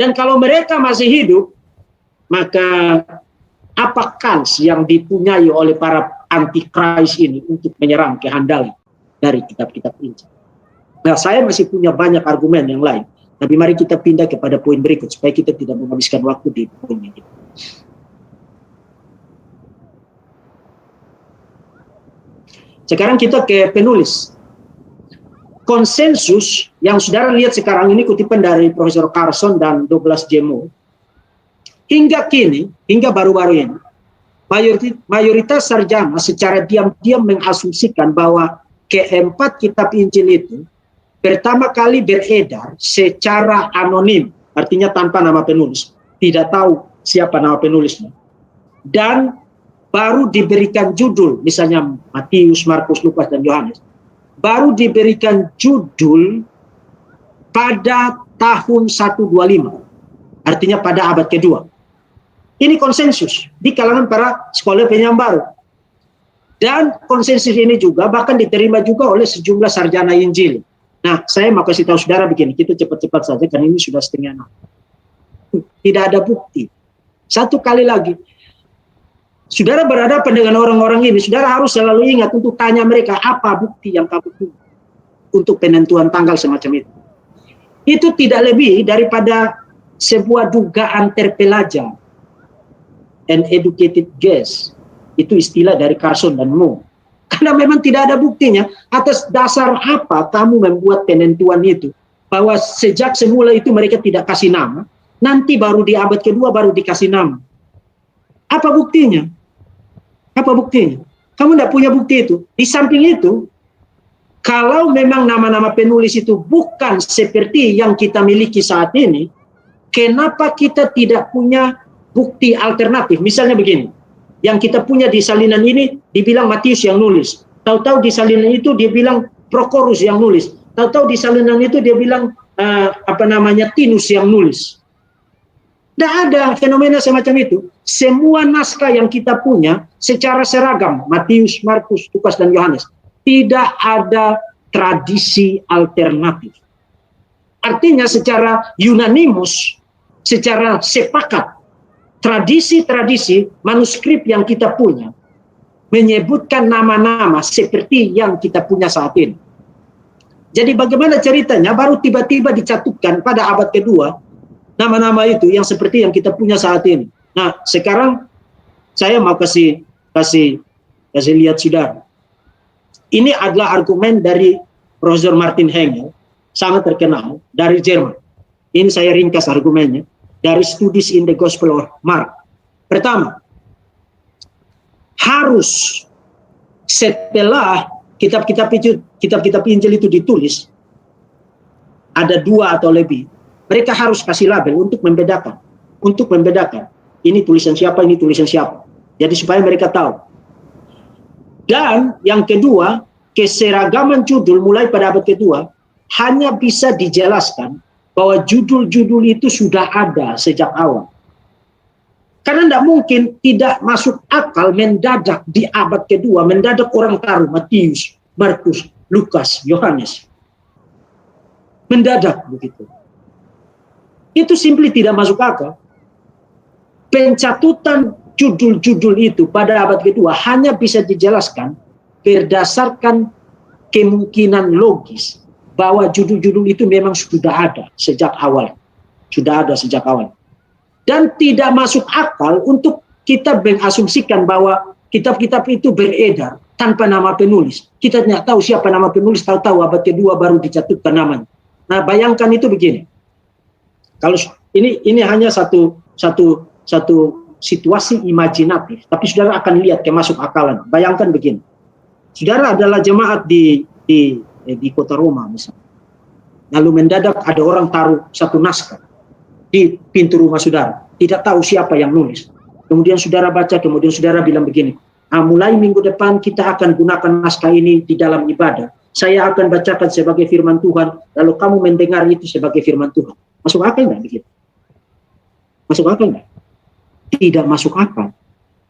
Dan kalau mereka masih hidup, maka apa kans yang dipunyai oleh para antikris ini untuk menyerang kehandalan dari kitab-kitab Injil? Nah, saya masih punya banyak argumen yang lain. Tapi mari kita pindah kepada poin berikut supaya kita tidak menghabiskan waktu di poin ini. Sekarang kita ke penulis. Konsensus yang saudara lihat sekarang ini kutipan dari Profesor Carson dan Douglas J. Moore. Hingga kini, hingga baru-baru ini, mayoritas sarjana secara diam-diam mengasumsikan bahwa keempat kitab Injil itu pertama kali beredar secara anonim, artinya tanpa nama penulis. Tidak tahu siapa nama penulisnya. Dan baru diberikan judul, misalnya Matius, Markus, Lukas, dan Yohanes, baru diberikan judul pada tahun 125, artinya pada abad kedua. Ini konsensus di kalangan para scholar penyampaian baru. Dan konsensus ini juga bahkan diterima juga oleh sejumlah sarjana Injil. Nah, saya mau kasih tahu saudara begini, kita cepat-cepat saja karena ini sudah setengah 6. Tidak ada bukti. Satu kali lagi, saudara berhadapan dengan orang-orang ini, saudara harus selalu ingat untuk tanya mereka, apa bukti yang kamu punya untuk penentuan tanggal semacam itu. Itu tidak lebih daripada sebuah dugaan terpelajar, an educated guess. Itu istilah dari Carson dan Moore. Karena memang tidak ada buktinya, atas dasar apa kamu membuat penentuan itu, bahwa sejak semula itu mereka tidak kasih nama, nanti baru di abad kedua baru dikasih nama. Apa buktinya? Apa buktinya? Kamu tidak punya bukti itu. Di samping itu, kalau memang nama-nama penulis itu bukan seperti yang kita miliki saat ini, kenapa kita tidak punya bukti alternatif? Misalnya begini, yang kita punya di salinan ini dibilang Matius yang nulis. Tahu-tahu di salinan itu dia bilang Prochorus yang nulis. Tahu-tahu di salinan itu dia bilang Tinus yang nulis. Tidak ada fenomena semacam itu. Semua naskah yang kita punya secara seragam, Matius, Markus, Lukas, dan Yohanes, tidak ada tradisi alternatif. Artinya secara unanimus, secara sepakat, tradisi-tradisi manuskrip yang kita punya menyebutkan nama-nama seperti yang kita punya saat ini. Jadi bagaimana ceritanya baru tiba-tiba dicatutkan pada abad kedua nama-nama itu yang seperti yang kita punya saat ini. Nah, sekarang saya mau kasih lihat saudara. Ini adalah argumen dari Profesor Martin Hengel, sangat terkenal dari Jerman. Ini saya ringkas argumennya dari Studies in the Gospel of Mark. Pertama, harus setelah kitab-kitab Injil itu ditulis, ada 2 atau lebih, mereka harus kasih label untuk membedakan. Ini tulisan siapa, ini tulisan siapa. Jadi supaya mereka tahu. Dan yang kedua, keseragaman judul mulai pada abad kedua hanya bisa dijelaskan bahwa judul-judul itu sudah ada sejak awal. Karena tidak mungkin tidak masuk akal mendadak di abad kedua, mendadak orang taruh Matius, Markus, Lukas, Yohanes. Mendadak begitu. Itu simply tidak masuk akal. Pencatutan judul-judul itu pada abad kedua hanya bisa dijelaskan berdasarkan kemungkinan logis bahwa judul-judul itu memang sudah ada sejak awal. Dan tidak masuk akal untuk kita mengasumsikan bahwa kitab-kitab itu beredar tanpa nama penulis. Kita tidak tahu siapa nama penulis, tahu-tahu abad kedua baru dicatutkan namanya. Nah, bayangkan itu begini. Kalau ini hanya satu situasi imajinatif, tapi saudara akan lihat kemasuk akalan. Bayangkan begini. Saudara adalah jemaat di kota Roma misalnya. Lalu mendadak ada orang taruh satu naskah di pintu rumah saudara. Tidak tahu siapa yang nulis. Kemudian saudara baca, kemudian saudara bilang begini, mulai minggu depan kita akan gunakan naskah ini di dalam ibadah. Saya akan bacakan sebagai firman Tuhan, lalu kamu mendengar itu sebagai firman Tuhan. Masuk akal nggak begitu? Masuk akal nggak? Tidak masuk akal.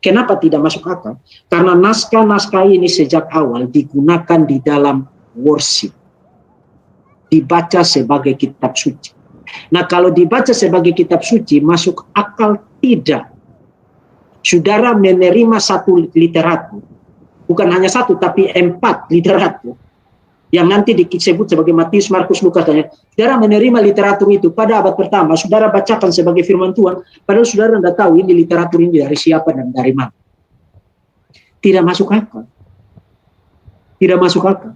Kenapa tidak masuk akal? Karena naskah-naskah ini sejak awal digunakan di dalam worship, dibaca sebagai kitab suci. Nah, kalau dibaca sebagai kitab suci, masuk akal tidak saudara menerima satu literatur, bukan hanya satu, tapi 4 literatur, yang nanti disebut sebagai Matius, Markus, Lukas, dan saudara menerima literatur itu pada abad pertama, saudara bacakan sebagai firman Tuhan, padahal saudara tidak tahu ini literatur ini dari siapa dan dari mana. Tidak masuk akal. Tidak masuk akal.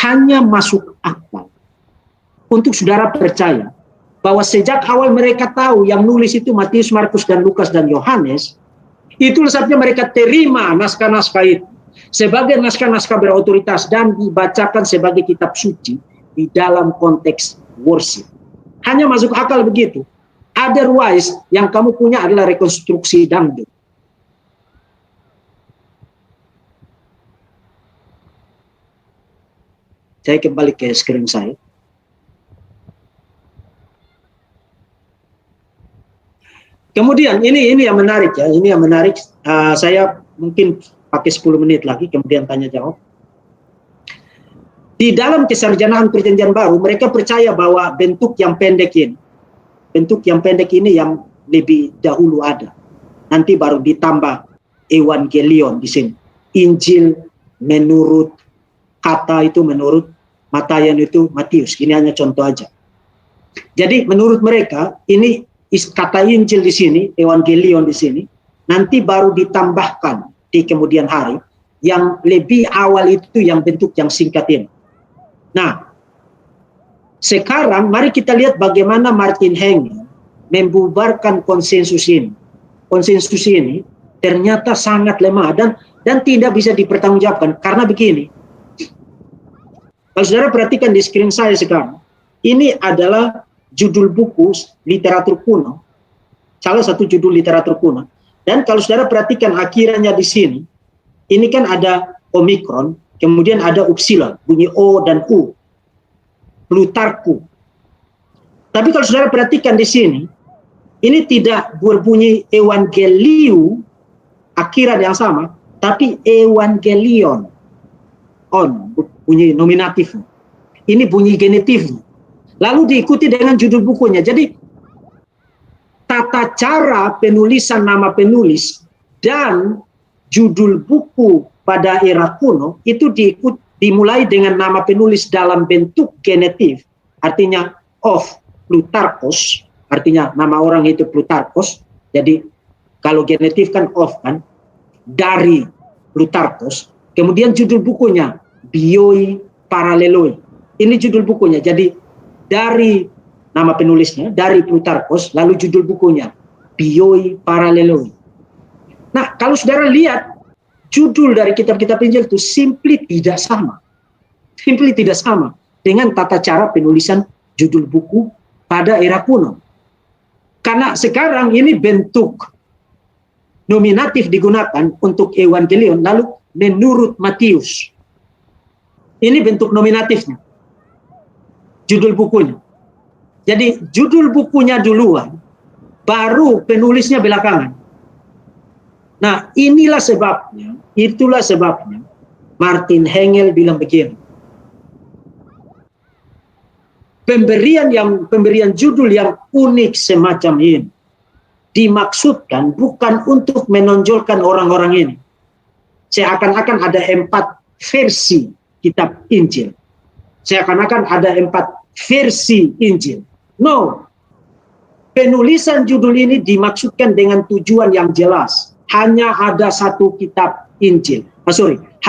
Hanya masuk akal untuk saudara percaya bahwa sejak awal mereka tahu yang nulis itu Matius, Markus, dan Lukas, dan Yohanes. Itulah sebabnya mereka terima naskah-naskah itu sebagai naskah-naskah berotoritas dan dibacakan sebagai kitab suci di dalam konteks worship. Hanya masuk akal begitu. Otherwise, yang kamu punya adalah rekonstruksi dangdut. Saya kembali ke screen saya. Kemudian ini yang menarik ya, ini yang menarik. Saya mungkin pakai 10 menit lagi, kemudian tanya jawab. Di dalam kesarjanaan Perjanjian Baru, mereka percaya bahwa bentuk yang pendek ini yang lebih dahulu ada. Nanti baru ditambah Evangelion di sini. Injil menurut kata itu menurut Matayan itu Matius. Ini hanya contoh aja. Jadi menurut mereka ini kata Injil di sini, Evangelion di sini, nanti baru ditambahkan di kemudian hari, yang lebih awal itu yang bentuk yang singkat ini. Nah, sekarang mari kita lihat bagaimana Martin Hengel membubarkan konsensus ini. Konsensus ini ternyata sangat lemah dan tidak bisa dipertanggungjawabkan karena begini. Kalau saudara perhatikan di screen saya sekarang, ini adalah judul buku literatur kuno, salah satu judul literatur kuno. Dan kalau saudara perhatikan akhirannya di sini, ini kan ada Omikron, kemudian ada Upsilon, bunyi O dan U, Plutarku. Tapi kalau saudara perhatikan di sini, ini tidak berbunyi Evangelium, akhiran yang sama, tapi Evangelion, on, bunyi nominatif. Ini bunyi genitif. Lalu diikuti dengan judul bukunya. Jadi tata cara penulisan nama penulis dan judul buku pada era kuno itu dimulai dengan nama penulis dalam bentuk genitif, artinya of Plutarchos, artinya nama orang itu Plutarchos. Jadi kalau genitif kan of kan, dari Plutarchos. Kemudian judul bukunya Bioi Paraleloi. Ini judul bukunya. Jadi dari nama penulisnya, dari Plutarchos, lalu judul bukunya Bioi Paraleloi. Nah, kalau saudara lihat judul dari kitab-kitab Injil itu simply tidak sama. Simply tidak sama dengan tata cara penulisan judul buku pada era kuno. Karena sekarang ini bentuk nominatif digunakan untuk Evangelion, lalu menurut Matius. Ini bentuk nominatifnya. Judul bukunya. Jadi judul bukunya duluan, baru penulisnya belakangan. Nah, itulah sebabnya Martin Hengel bilang begini. Pemberian judul yang unik semacam ini dimaksudkan bukan untuk menonjolkan orang-orang ini. Seakan-akan ada 4 versi kitab Injil. Seakan-akan ada 4 versi Injil. No. Penulisan judul ini dimaksudkan dengan tujuan yang jelas. Hanya ada satu kitab Injil.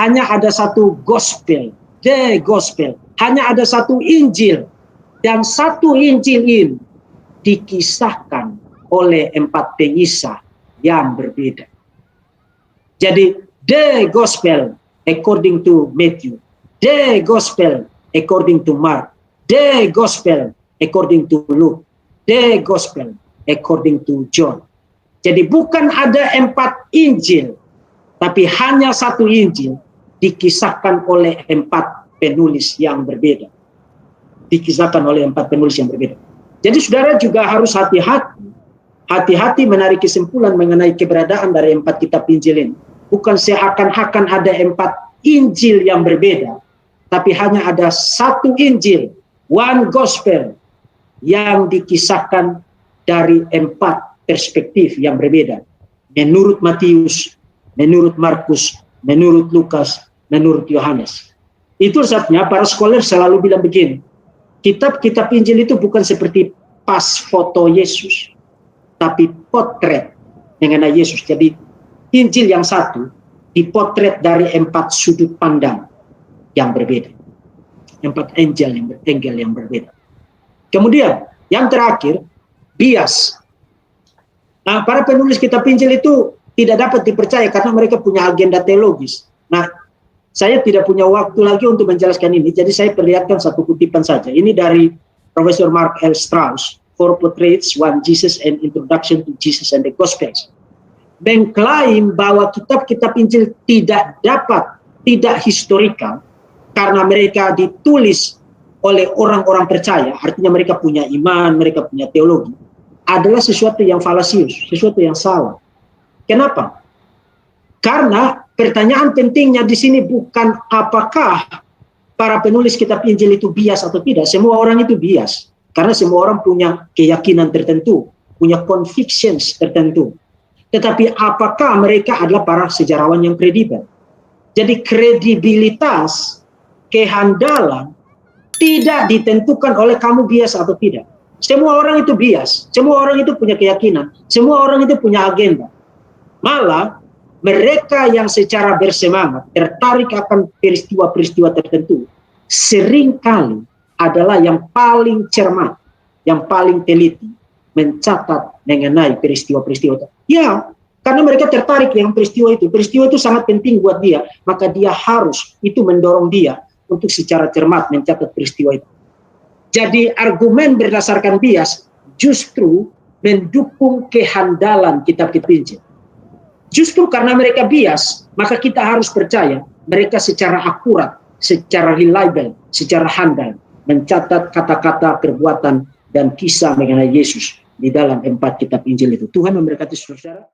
Hanya ada satu gospel. The gospel. Hanya ada satu Injil. Dan satu Injil ini dikisahkan oleh 4 pengisah yang berbeda. Jadi, the gospel according to Matthew. The gospel according to Mark. The gospel according to Luke. The gospel according to John. Jadi bukan ada 4 Injil, tapi hanya satu Injil dikisahkan oleh 4 penulis yang berbeda. Dikisahkan oleh 4 penulis yang berbeda. Jadi saudara juga harus hati-hati. hati-hati menarik kesimpulan mengenai keberadaan dari 4 kitab Injil ini. Bukan seakan-akan ada 4 Injil yang berbeda, tapi hanya ada satu Injil, one gospel, yang dikisahkan dari 4 perspektif yang berbeda. Menurut Matius, menurut Markus, menurut Lukas, menurut Yohanes. Itu sebabnya para scholar selalu bilang begini, kitab-kitab Injil itu bukan seperti pas foto Yesus, tapi potret mengenai Yesus. Jadi Injil yang satu dipotret dari 4 sudut pandang yang berbeda, 4 angle yang berbeda. Kemudian yang terakhir, bias. Nah, para penulis kitab Injil itu tidak dapat dipercaya karena mereka punya agenda teologis. Nah, saya tidak punya waktu lagi untuk menjelaskan ini, jadi saya perlihatkan satu kutipan saja. Ini dari Profesor Mark L. Strauss, Four Portraits, One Jesus and Introduction to Jesus and the Gospels. Mengklaim bahwa kitab-kitab Injil tidak historikal karena mereka ditulis oleh orang-orang percaya, artinya mereka punya iman, mereka punya teologi, adalah sesuatu yang falasius, sesuatu yang salah. Kenapa? Karena pertanyaan pentingnya di sini bukan apakah para penulis kitab Injil itu bias atau tidak. Semua orang itu bias. Karena semua orang punya keyakinan tertentu, punya convictions tertentu. Tetapi apakah mereka adalah para sejarawan yang kredibel? Jadi kredibilitas, kehandalan, tidak ditentukan oleh kamu bias atau tidak. Semua orang itu bias, semua orang itu punya keyakinan, semua orang itu punya agenda. Malah mereka yang secara bersemangat tertarik akan peristiwa-peristiwa tertentu seringkali adalah yang paling cermat, yang paling teliti mencatat mengenai peristiwa-peristiwa itu. Ya, karena mereka tertarik dengan peristiwa itu. Peristiwa itu sangat penting buat dia, maka dia harus, itu mendorong dia untuk secara cermat mencatat peristiwa itu. Jadi argumen berdasarkan bias justru mendukung kehandalan kitab-kitab Injil. Justru karena mereka bias, maka kita harus percaya mereka secara akurat, secara reliable, secara handal mencatat kata-kata, perbuatan, dan kisah mengenai Yesus di dalam 4 kitab Injil itu. Tuhan memberkati saudara.